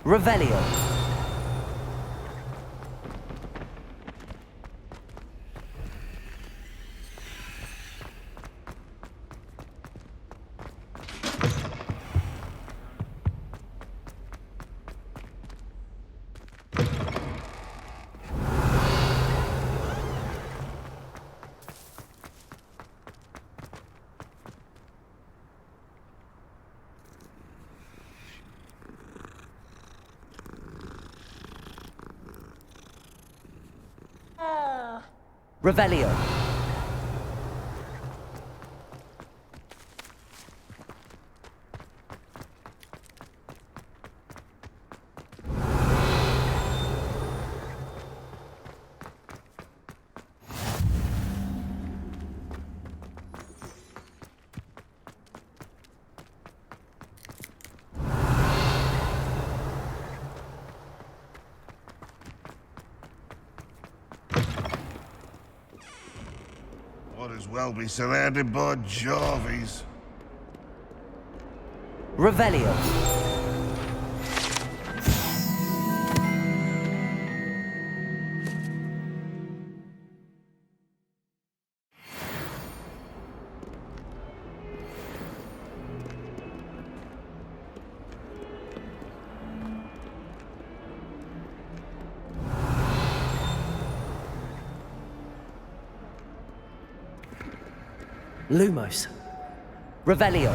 Revelio. Revelio. Might as well be surrounded by Jarvies. Revelio. Lumos. Revelio.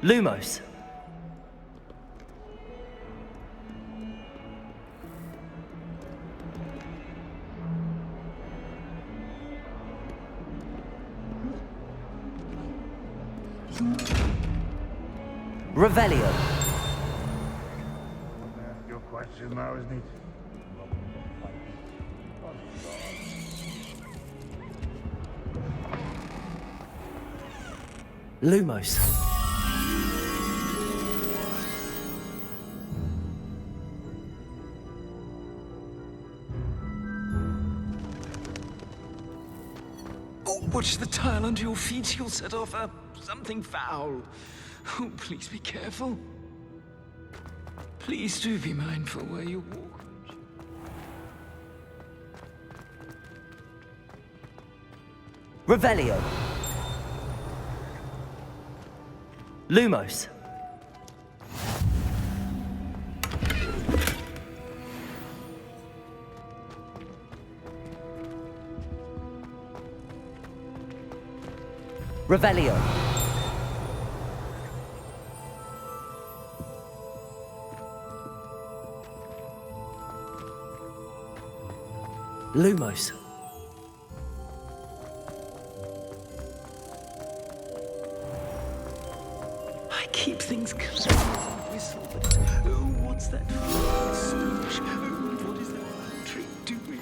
Lumos. Revelio. Ask your question now, isn't it? Lumos. Watch the tile under your feet. You'll set off something foul. Oh, please be careful. Please do be mindful where you walk. Revelio. Lumos. Revelio. Lumos. I keep things close and whistle, but oh, what's that stooge? Oh, what is that trick doing?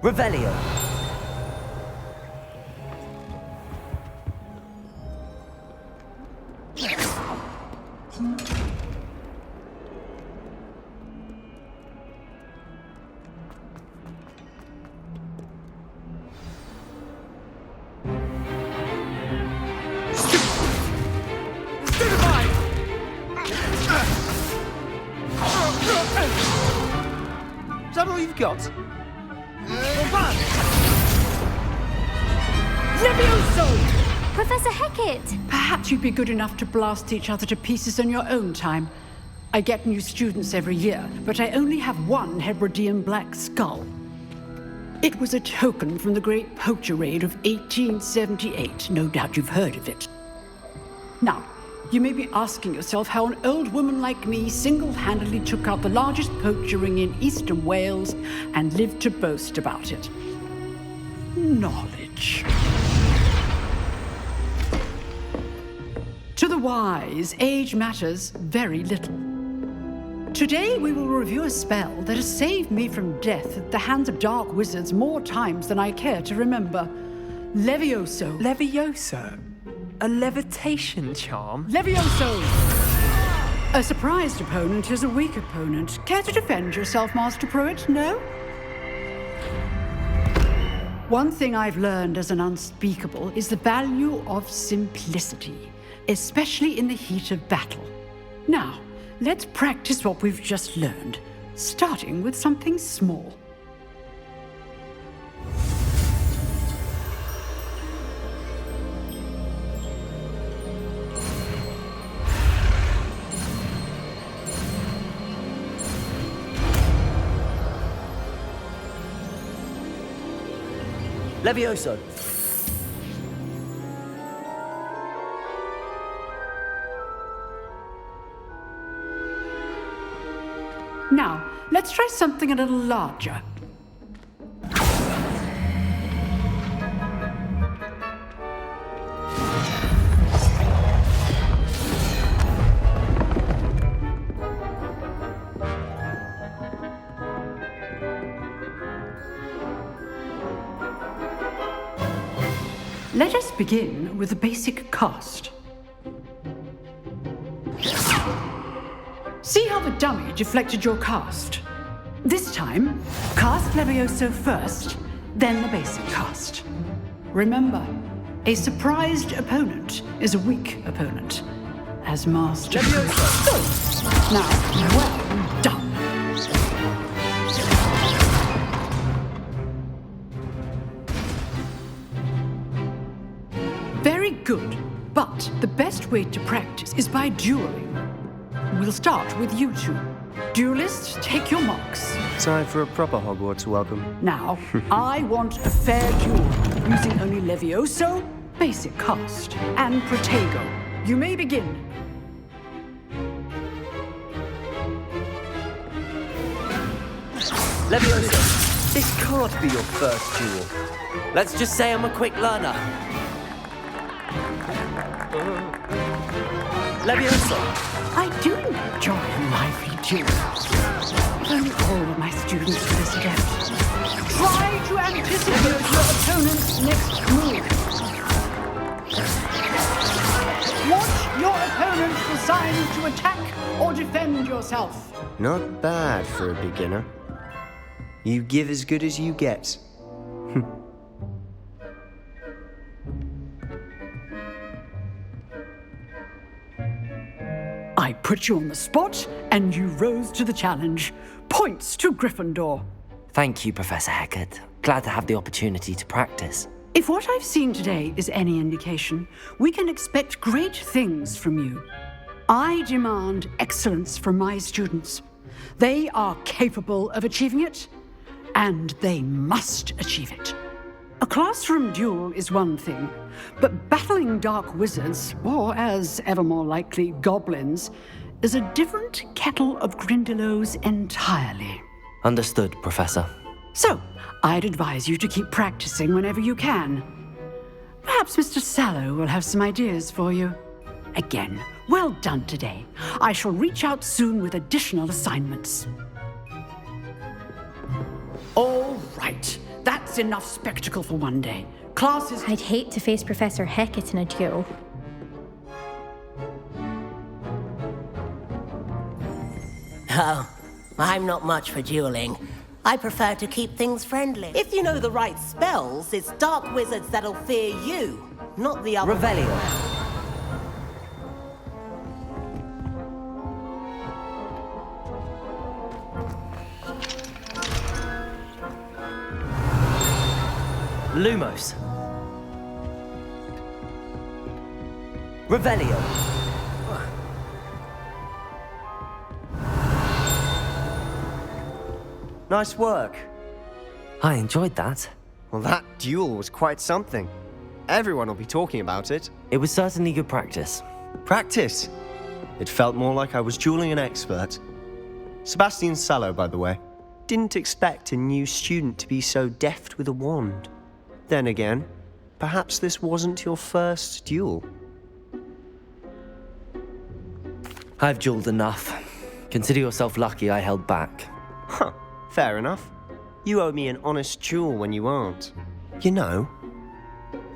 Revelio. we've got? Run! Levioso! Professor Hecat! Perhaps you'd be good enough to blast each other to pieces on your own time. I get new students every year, but I only have one Hebridean black skull. It was a token from the Great Poacher Raid of 1878. No doubt you've heard of it. Now, you may be asking yourself how an old woman like me single-handedly took out the largest poacher ring in eastern Wales and lived to boast about it. Knowledge. To the wise, age matters very little. Today we will review a spell that has saved me from death at the hands of dark wizards more times than I care to remember. Levioso. Levioso? A levitation charm? Levioso! A surprised opponent is a weak opponent. Care to defend yourself, Master Pruitt? No? One thing I've learned as an unspeakable is the value of simplicity, especially in the heat of battle. Now, let's practice what we've just learned, starting with something small. Levioso. Now, let's try something a little larger. Let us begin with the basic cast. See how the dummy deflected your cast? This time, cast Levioso first, then the basic cast. Remember, a surprised opponent is a weak opponent. As Master Levioso. Good. Now, well done. Very good, but the best way to practice is by dueling. We'll start with you two. Duelists, take your marks. Time for a proper Hogwarts welcome. Now, I want a fair duel, using only Levioso, basic cast, and Protego. You may begin. Levioso, this can't be your first duel. Let's just say I'm a quick learner. Levioso. I do enjoy a lively duel. If only all of my students do this again. Try to anticipate your opponent's next move. Watch your opponent decide to attack or defend yourself. Not bad for a beginner. You give as good as you get. I put you on the spot, and you rose to the challenge. Points to Gryffindor. Thank you, Professor Hecat. Glad to have the opportunity to practice. If what I've seen today is any indication, we can expect great things from you. I demand excellence from my students. They are capable of achieving it, and they must achieve it. A classroom duel is one thing, but battling dark wizards, or as ever more likely, goblins, is a different kettle of Grindylows entirely. Understood, Professor. So, I'd advise you to keep practicing whenever you can. Perhaps Mr. Sallow will have some ideas for you. Again, well done today. I shall reach out soon with additional assignments. All right. That's enough spectacle for one day. Classes... I'd hate to face Professor Hecat in a duel. Oh, I'm not much for dueling. I prefer to keep things friendly. If you know the right spells, it's dark wizards that'll fear you, not the other. Revelio. Lumos. Revelio. Nice work. I enjoyed that. Well, that duel was quite something. Everyone will be talking about it. It was certainly good practice. Practice? It felt more like I was dueling an expert. Sebastian Sallow, by the way. Didn't expect a new student to be so deft with a wand. Then again, perhaps this wasn't your first duel. I've dueled enough. Consider yourself lucky I held back. Huh, fair enough. You owe me an honest duel when you aren't. You know,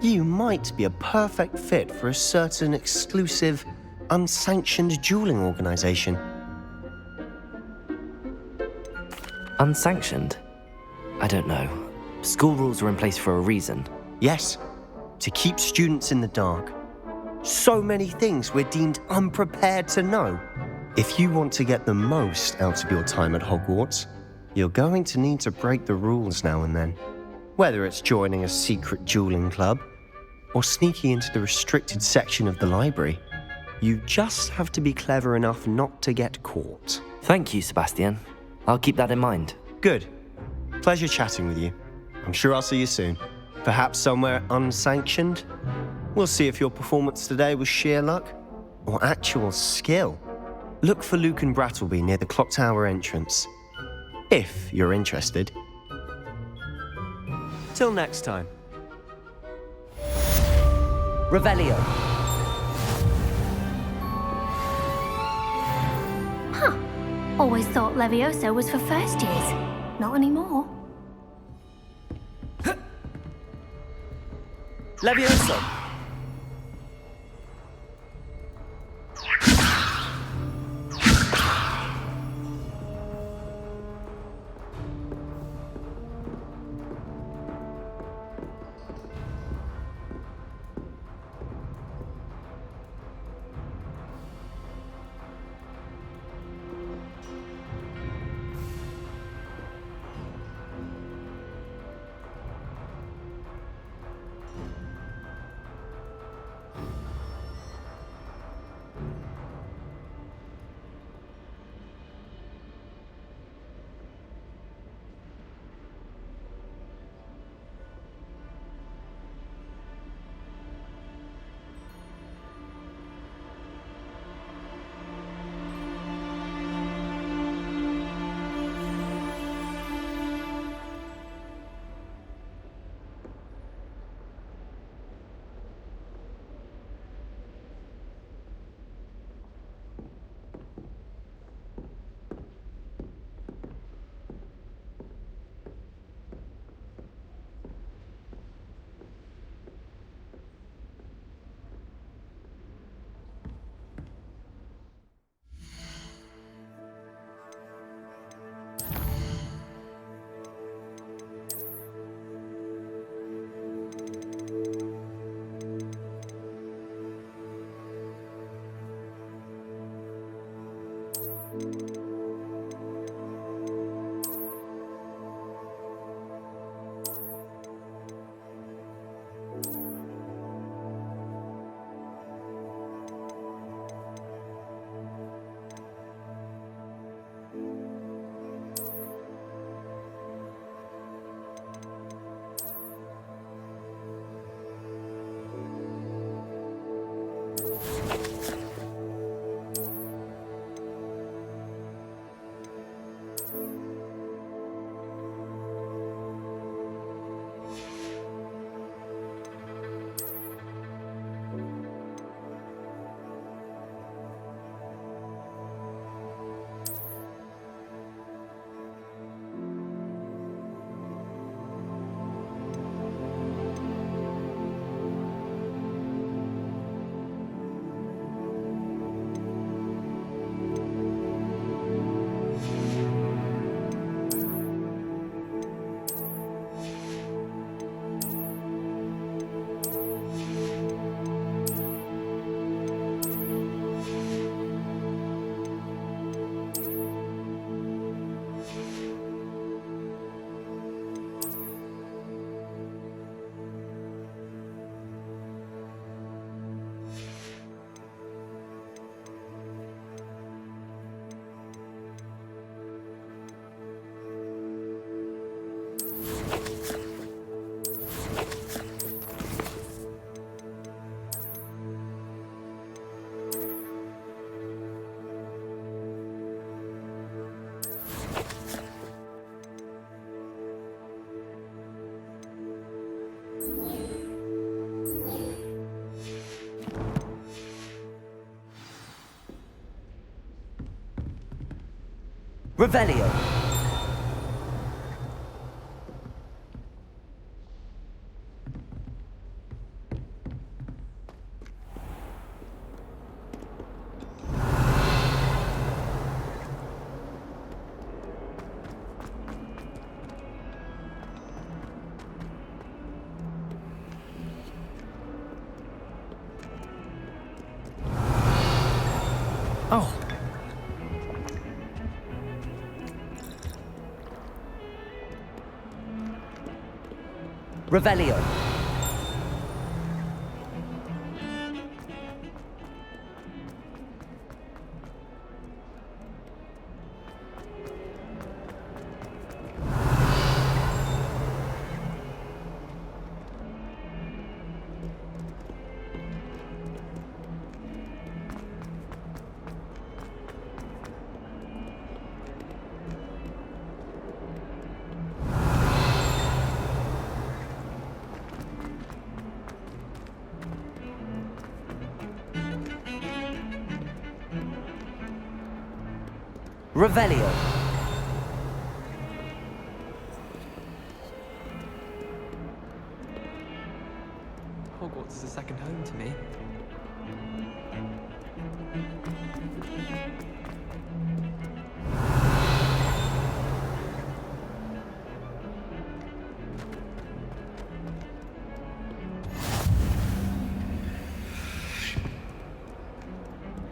you might be a perfect fit for a certain exclusive, unsanctioned dueling organization. Unsanctioned? I don't know. School rules are in place for a reason. Yes, to keep students in the dark. So many things we're deemed unprepared to know. If you want to get the most out of your time at Hogwarts, you're going to need to break the rules now and then. Whether it's joining a secret dueling club, or sneaking into the restricted section of the library, you just have to be clever enough not to get caught. Thank you, Sebastian. I'll keep that in mind. Good. Pleasure chatting with you. I'm sure I'll see you soon. Perhaps somewhere unsanctioned? We'll see if your performance today was sheer luck or actual skill. Look for Luke and Brattleby near the clock tower entrance, if you're interested. Till next time. Revelio. Huh. Always thought Levioso was for first years. Not anymore. Levioso. Revelio. Oh. Revelio. Revelio. Hogwarts is a second home to me.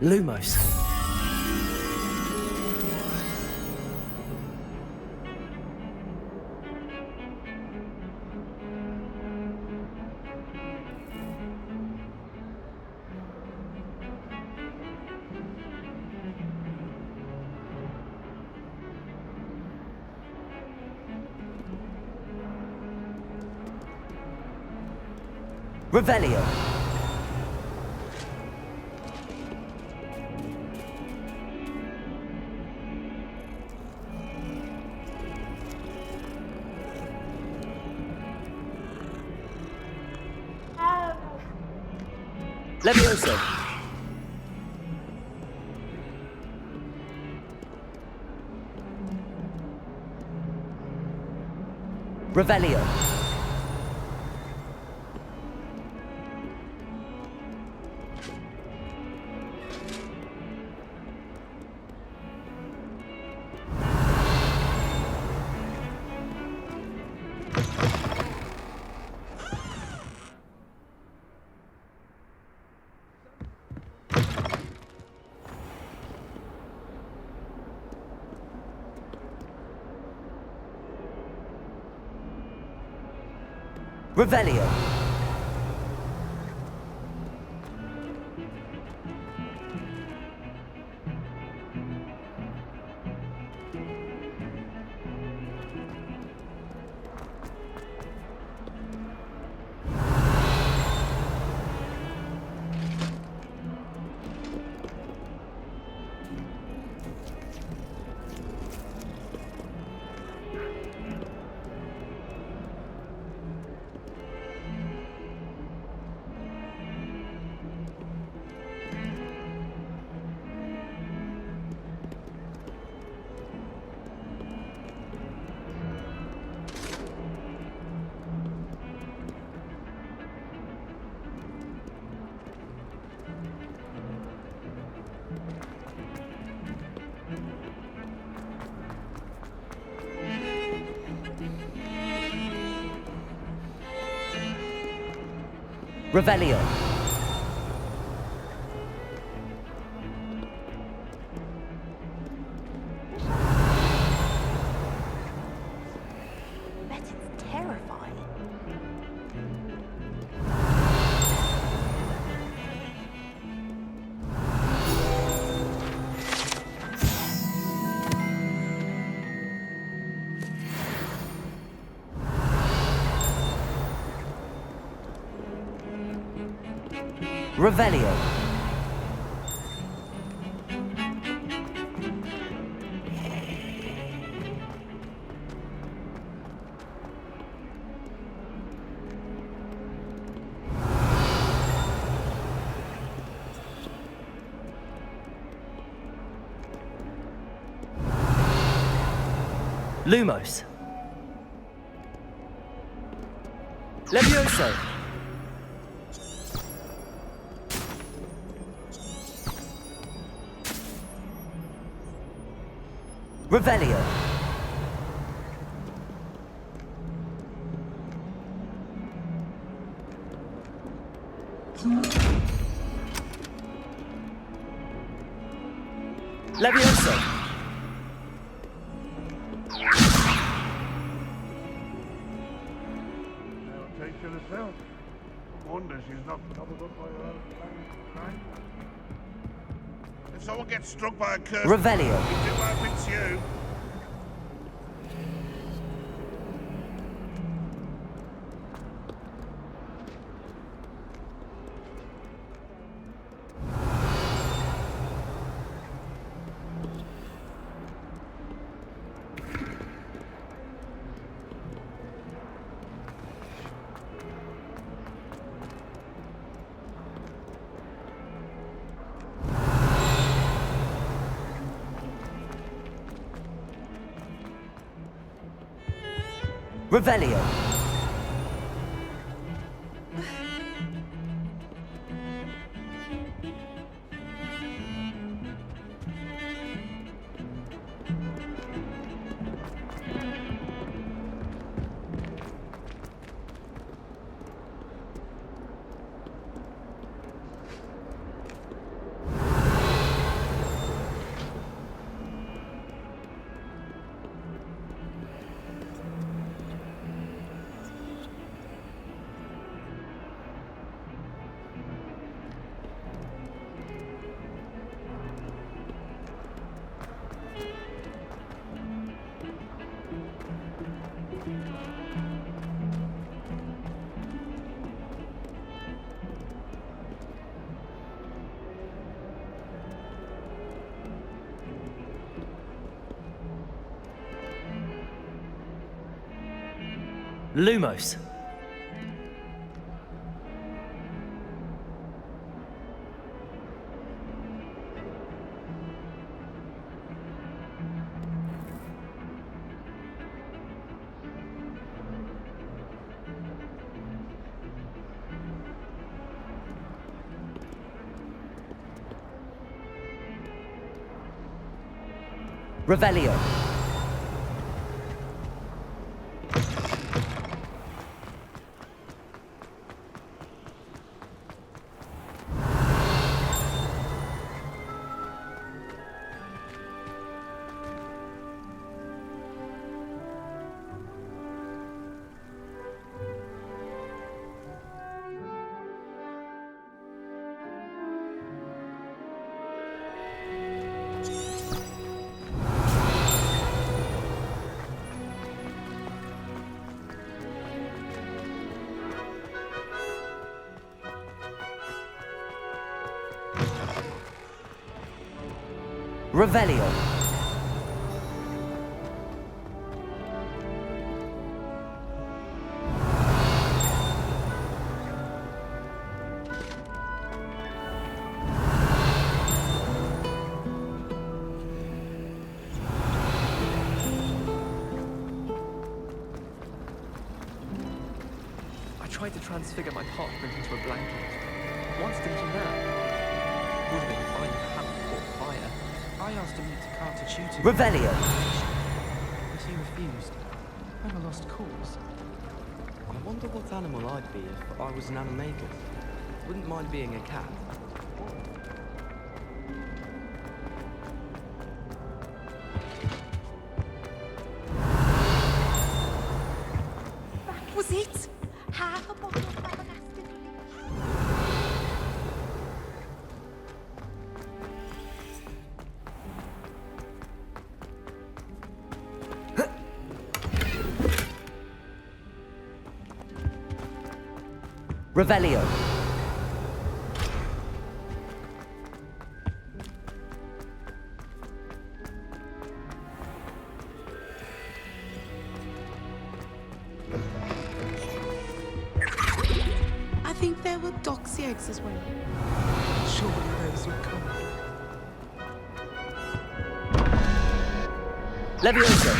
Lumos. Revelio. Levioso. Revelio. Revelio. Revelio. Bet it's terrifying. Revelio. Lumos. Levioso. Revelio. Levioso. Take to herself. Wonder she's not doubled up by her own right? If someone gets struck by a curse, Revelio. you do hope it's you. Revelio. Lumos. Revelio. Revelio. I tried to transfigure my parchment into a blanket. Once did you know? Would have been fine if I hadn't caught fire. I asked him to cart a tutor. Revelio. But he refused. I'm a lost cause. I wonder what animal I'd be if I was an animagus. Wouldn't mind being a cat. That was it. Half a bottle of flabbergasted. Revelio. I think there were doxy eggs as well. Surely those would come. Levioso.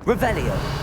Revelio.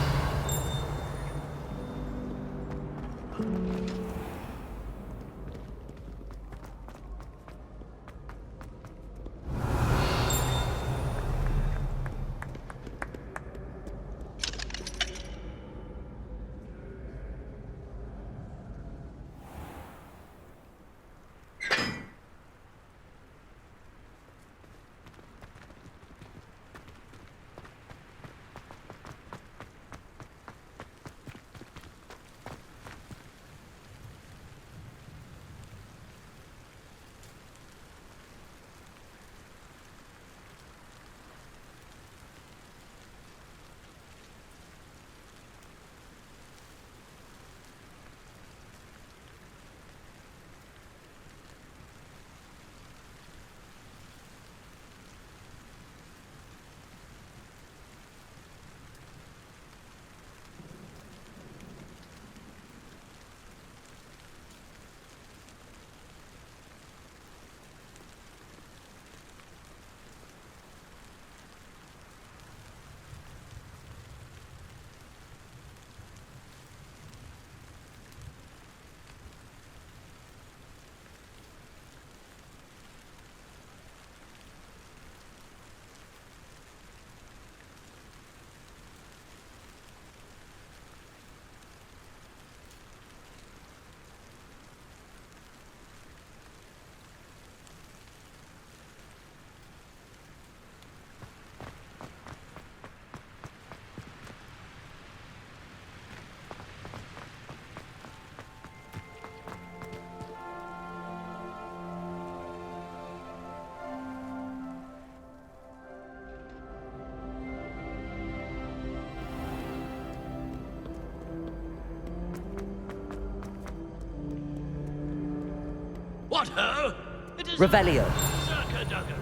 What ho? It is Revelio. Circa-dugger,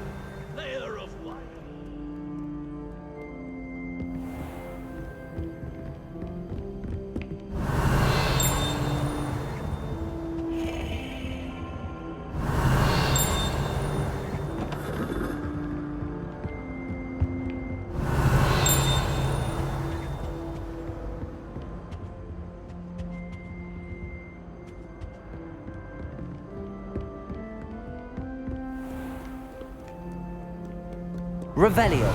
layer of wire. Revelio.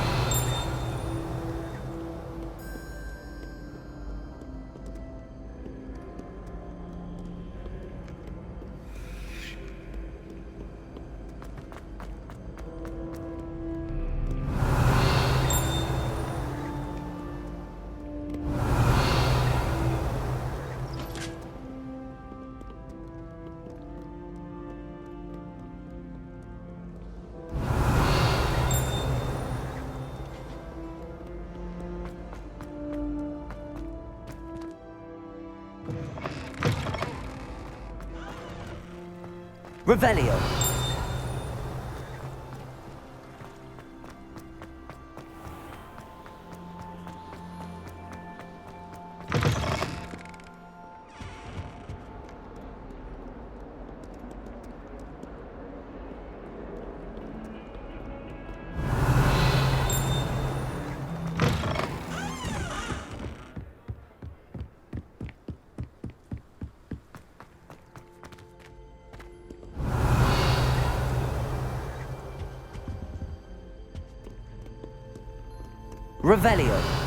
Revelio. Revelio.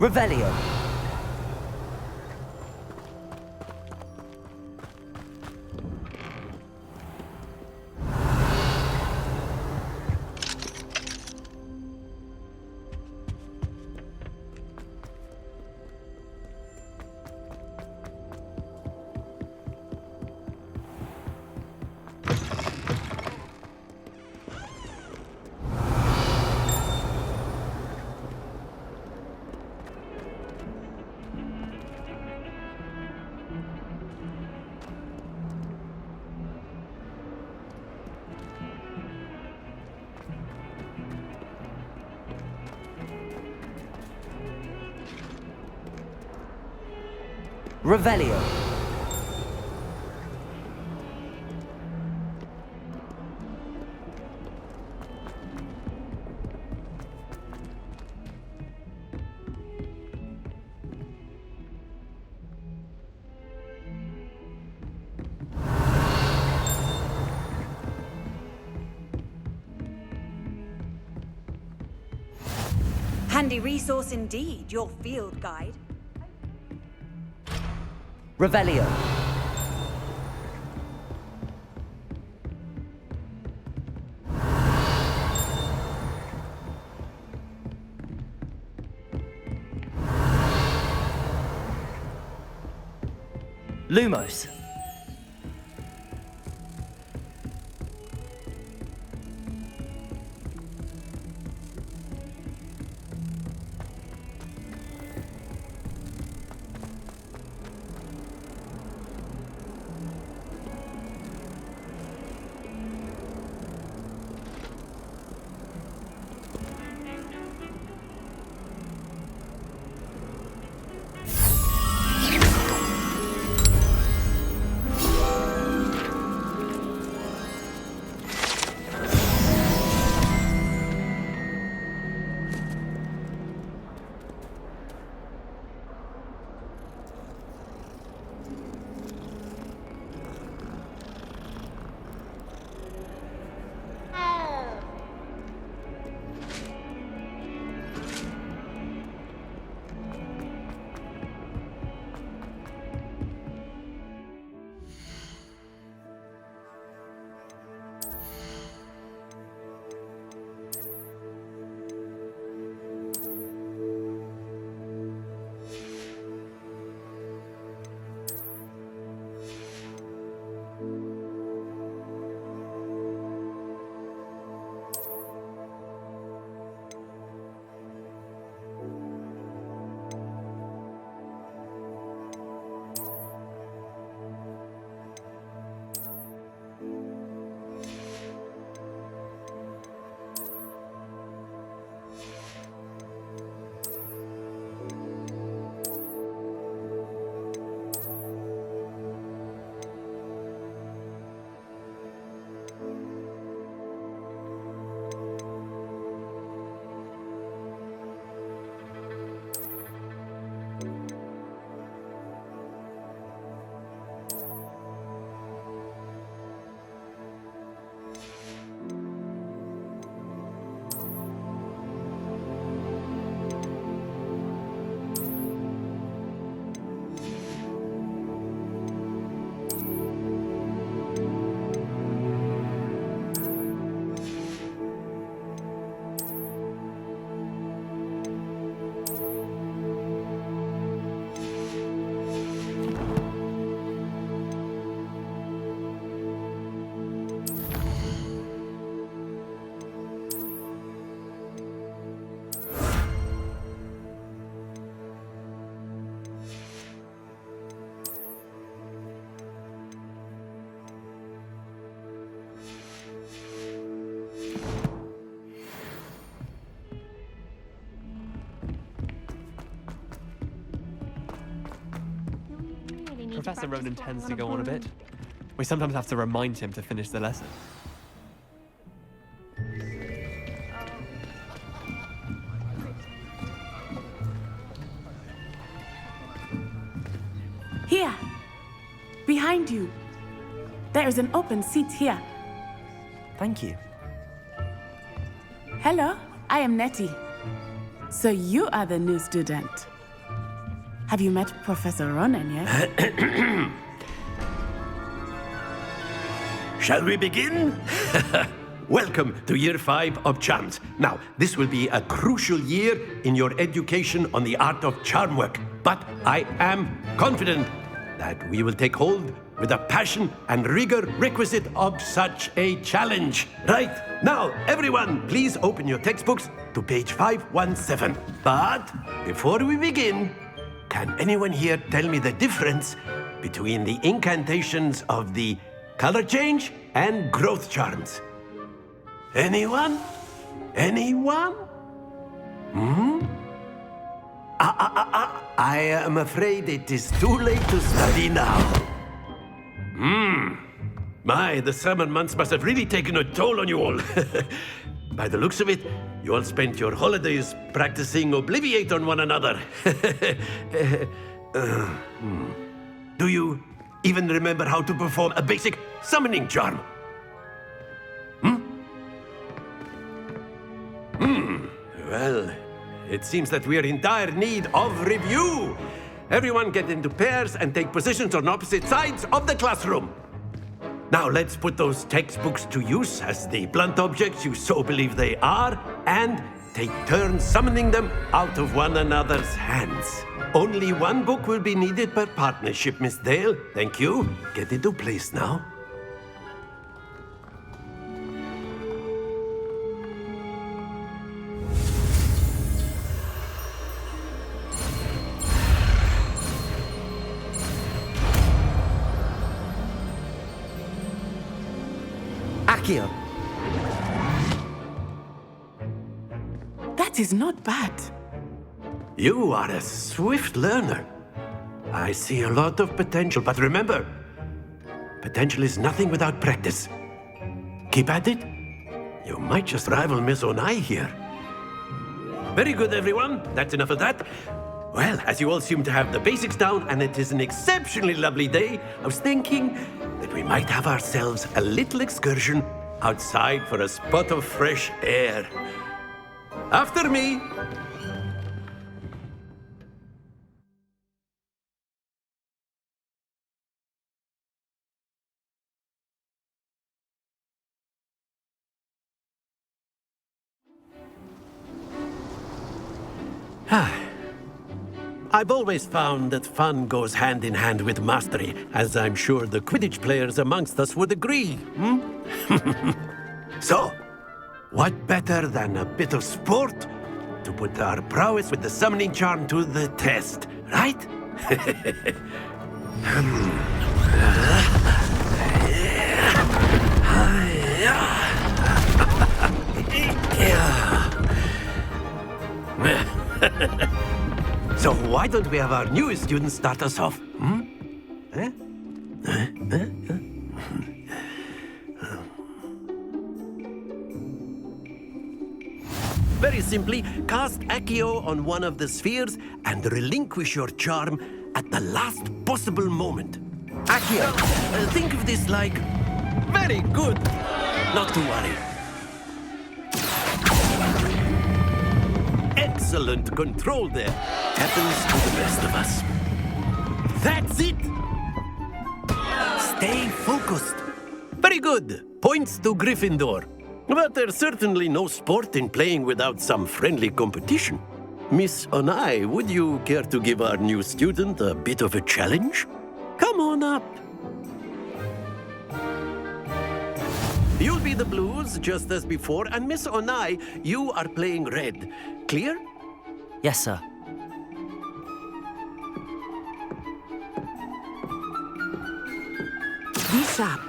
Revelio. Revelio. Handy resource indeed, your field guide. Revelio. Lumos. Professor Ronan tends to go on a bit. We sometimes have to remind him to finish the lesson. Here! Behind you! There is an open seat here. Thank you. Hello, I am Nettie. So you are the new student. Have you met Professor Ronan yet? Shall we begin? Welcome to Year 5 of Charms. Now, this will be a crucial year in your education on the art of charm work. But I am confident that we will take hold with the passion and rigor requisite of such a challenge. Right, now, everyone, please open your textbooks to page 517. But before we begin, can anyone here tell me the difference between the incantations of the color change and growth charms? Anyone? Anyone? I am afraid it is too late to study now. My, the summer months must have really taken a toll on you all. By the looks of it, you all spent your holidays practicing Obliviate on one another. Do you even remember how to perform a basic summoning charm? Well, it seems that we are in dire need of review. Everyone get into pairs and take positions on opposite sides of the classroom. Now let's put those textbooks to use as the blunt objects you so believe they are, and take turns summoning them out of one another's hands. Only one book will be needed per partnership, Miss Dale. Thank you. Get into place now. Accio. That is not bad. You are a swift learner. I see a lot of potential, but remember, potential is nothing without practice. Keep at it. You might just rival Miss Onai here. Very good, everyone. That's enough of that. Well, as you all seem to have the basics down, and it is an exceptionally lovely day, I was thinking that we might have ourselves a little excursion outside for a spot of fresh air. After me. I've always found that fun goes hand in hand with mastery, as I'm sure the Quidditch players amongst us would agree. So, what better than a bit of sport to put our prowess with the summoning charm to the test, right? So why don't we have our newest student start us off? Very simply, cast Accio on one of the spheres and relinquish your charm at the last possible moment. Accio, think of this like... Very good. Not to worry. Excellent control there. Happens to the best of us. That's it. Stay focused. Very good. Points to Gryffindor. But there's certainly no sport in playing without some friendly competition. Miss Onai, would you care to give our new student a bit of a challenge? Come on up. You'll be the blues, just as before, and Miss Onai, you are playing red. Clear? Yes, sir. Be sharp.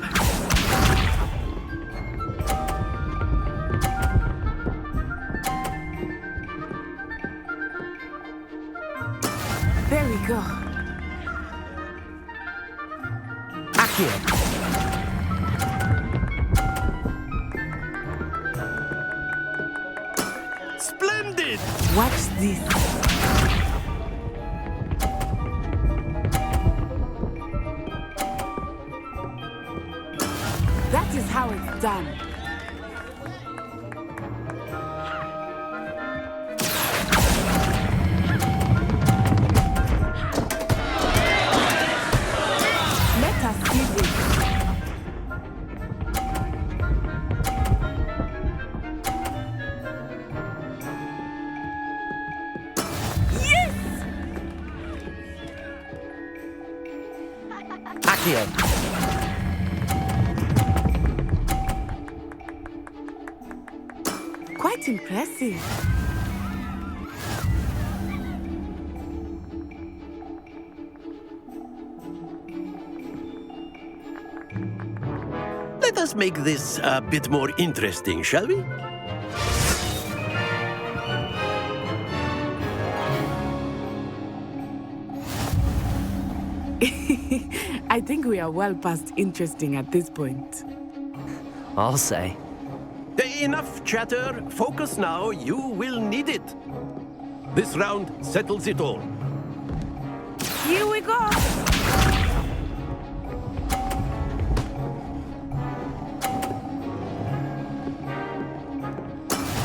Very good. Accio. Splendid! Watch this. That is how it's done. Let us see this. Accio. Quite impressive. Let us make this a bit more interesting, shall we? I think we are well past interesting at this point. I'll say. Enough chatter. Focus now. You will need it. This round settles it all. Here we go!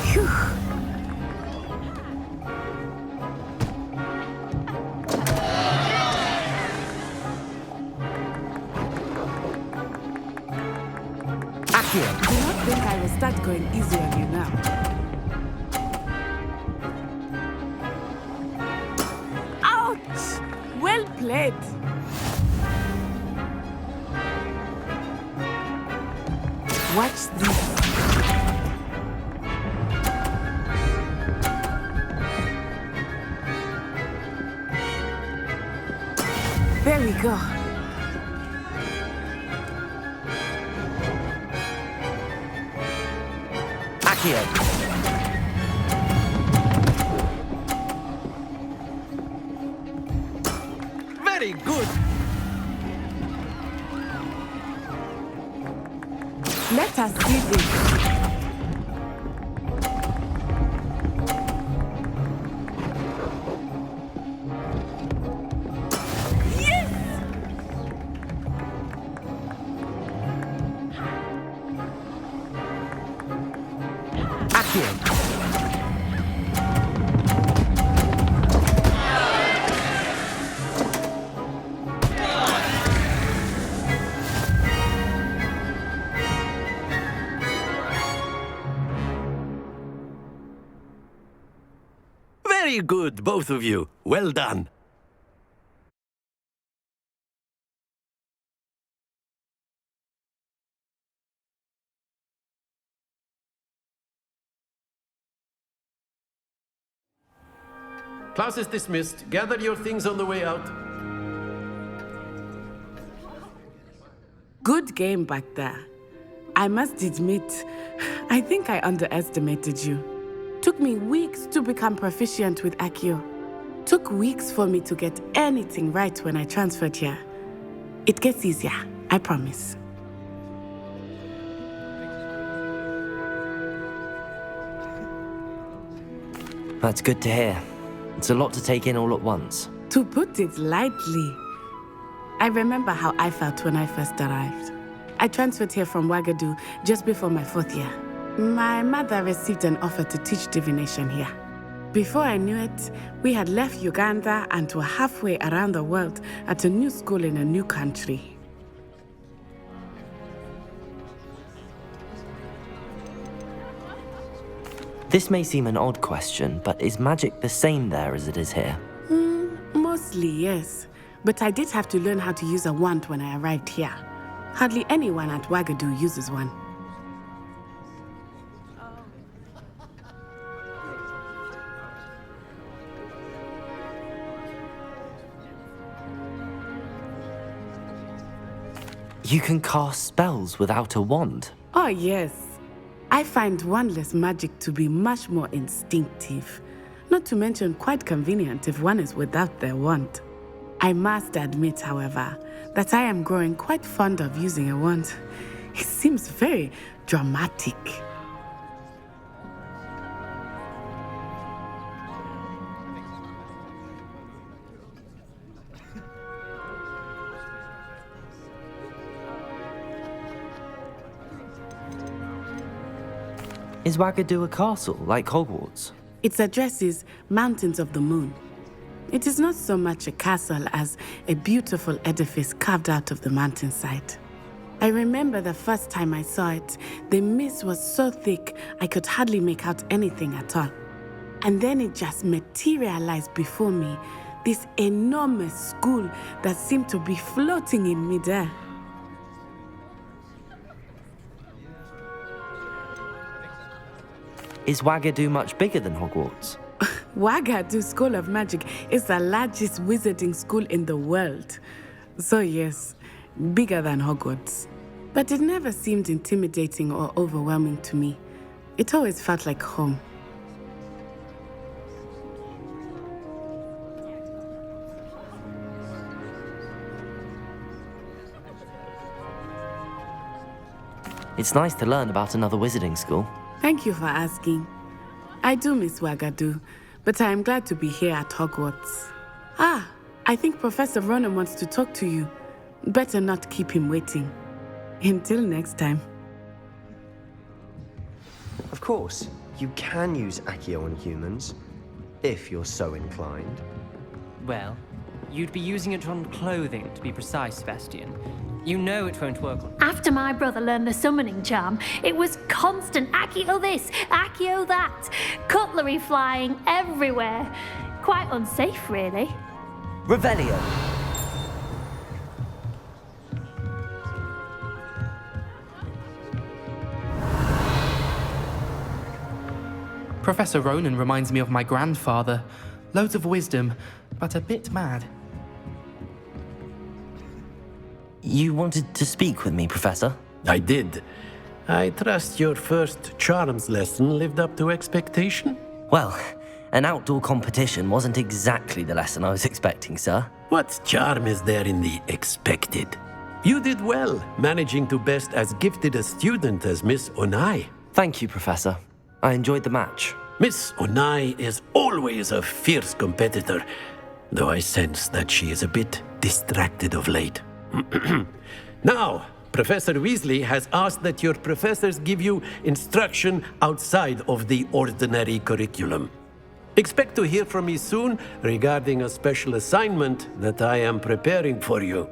Phew. Do not think I will start going easy on you now. Ouch! Well played. Watch this. There we go. Very good. Let us see this. Yes! Accio. Very good, both of you. Well done. Class is dismissed. Gather your things on the way out. Good game back there. I must admit, I think I underestimated you. Took me weeks to become proficient with Accio. Took weeks for me to get anything right when I transferred here. It gets easier, I promise. That's good to hear. It's a lot to take in all at once. To put it lightly, I remember how I felt when I first arrived. I transferred here from Ouagadougou just before my 4th year. My mother received an offer to teach divination here. Before I knew it, we had left Uganda and were halfway around the world at a new school in a new country. This may seem an odd question, but is magic the same there as it is here? Mostly, yes. But I did have to learn how to use a wand when I arrived here. Hardly anyone at Ouagadougou uses one. You can cast spells without a wand? Oh, yes. I find wandless magic to be much more instinctive. Not to mention quite convenient if one is without their wand. I must admit, however, that I am growing quite fond of using a wand. It seems very dramatic. Is Ouagadougou a castle, like Hogwarts? Its address is Mountains of the Moon. It is not so much a castle as a beautiful edifice carved out of the mountainside. I remember the first time I saw it, the mist was so thick I could hardly make out anything at all. And then it just materialized before me, this enormous school that seemed to be floating in midair. Is Ouagadougou much bigger than Hogwarts? Ouagadougou School of Magic is the largest wizarding school in the world. So yes, bigger than Hogwarts. But it never seemed intimidating or overwhelming to me. It always felt like home. It's nice to learn about another wizarding school. Thank you for asking. I do miss Wagadu, but I am glad to be here at Hogwarts. Ah, I think Professor Ronan wants to talk to you. Better not keep him waiting. Until next time. Of course, you can use Accio on humans, if you're so inclined. Well, you'd be using it on clothing, to be precise, Sebastian. You know it won't work on... After my brother learned the summoning charm, it was constant Accio this, Accio that. Cutlery flying everywhere. Quite unsafe, really. Revelio. Professor Ronan reminds me of my grandfather. Loads of wisdom, but a bit mad. You wanted to speak with me, Professor? I did. I trust your first charms lesson lived up to expectation? Well, an outdoor competition wasn't exactly the lesson I was expecting, sir. What charm is there in the expected? You did well, managing to best as gifted a student as Miss Onai. Thank you, Professor. I enjoyed the match. Miss Onai is always a fierce competitor, though I sense that she is a bit distracted of late. Now, Professor Weasley has asked that your professors give you instruction outside of the ordinary curriculum. Expect to hear from me soon regarding a special assignment that I am preparing for you.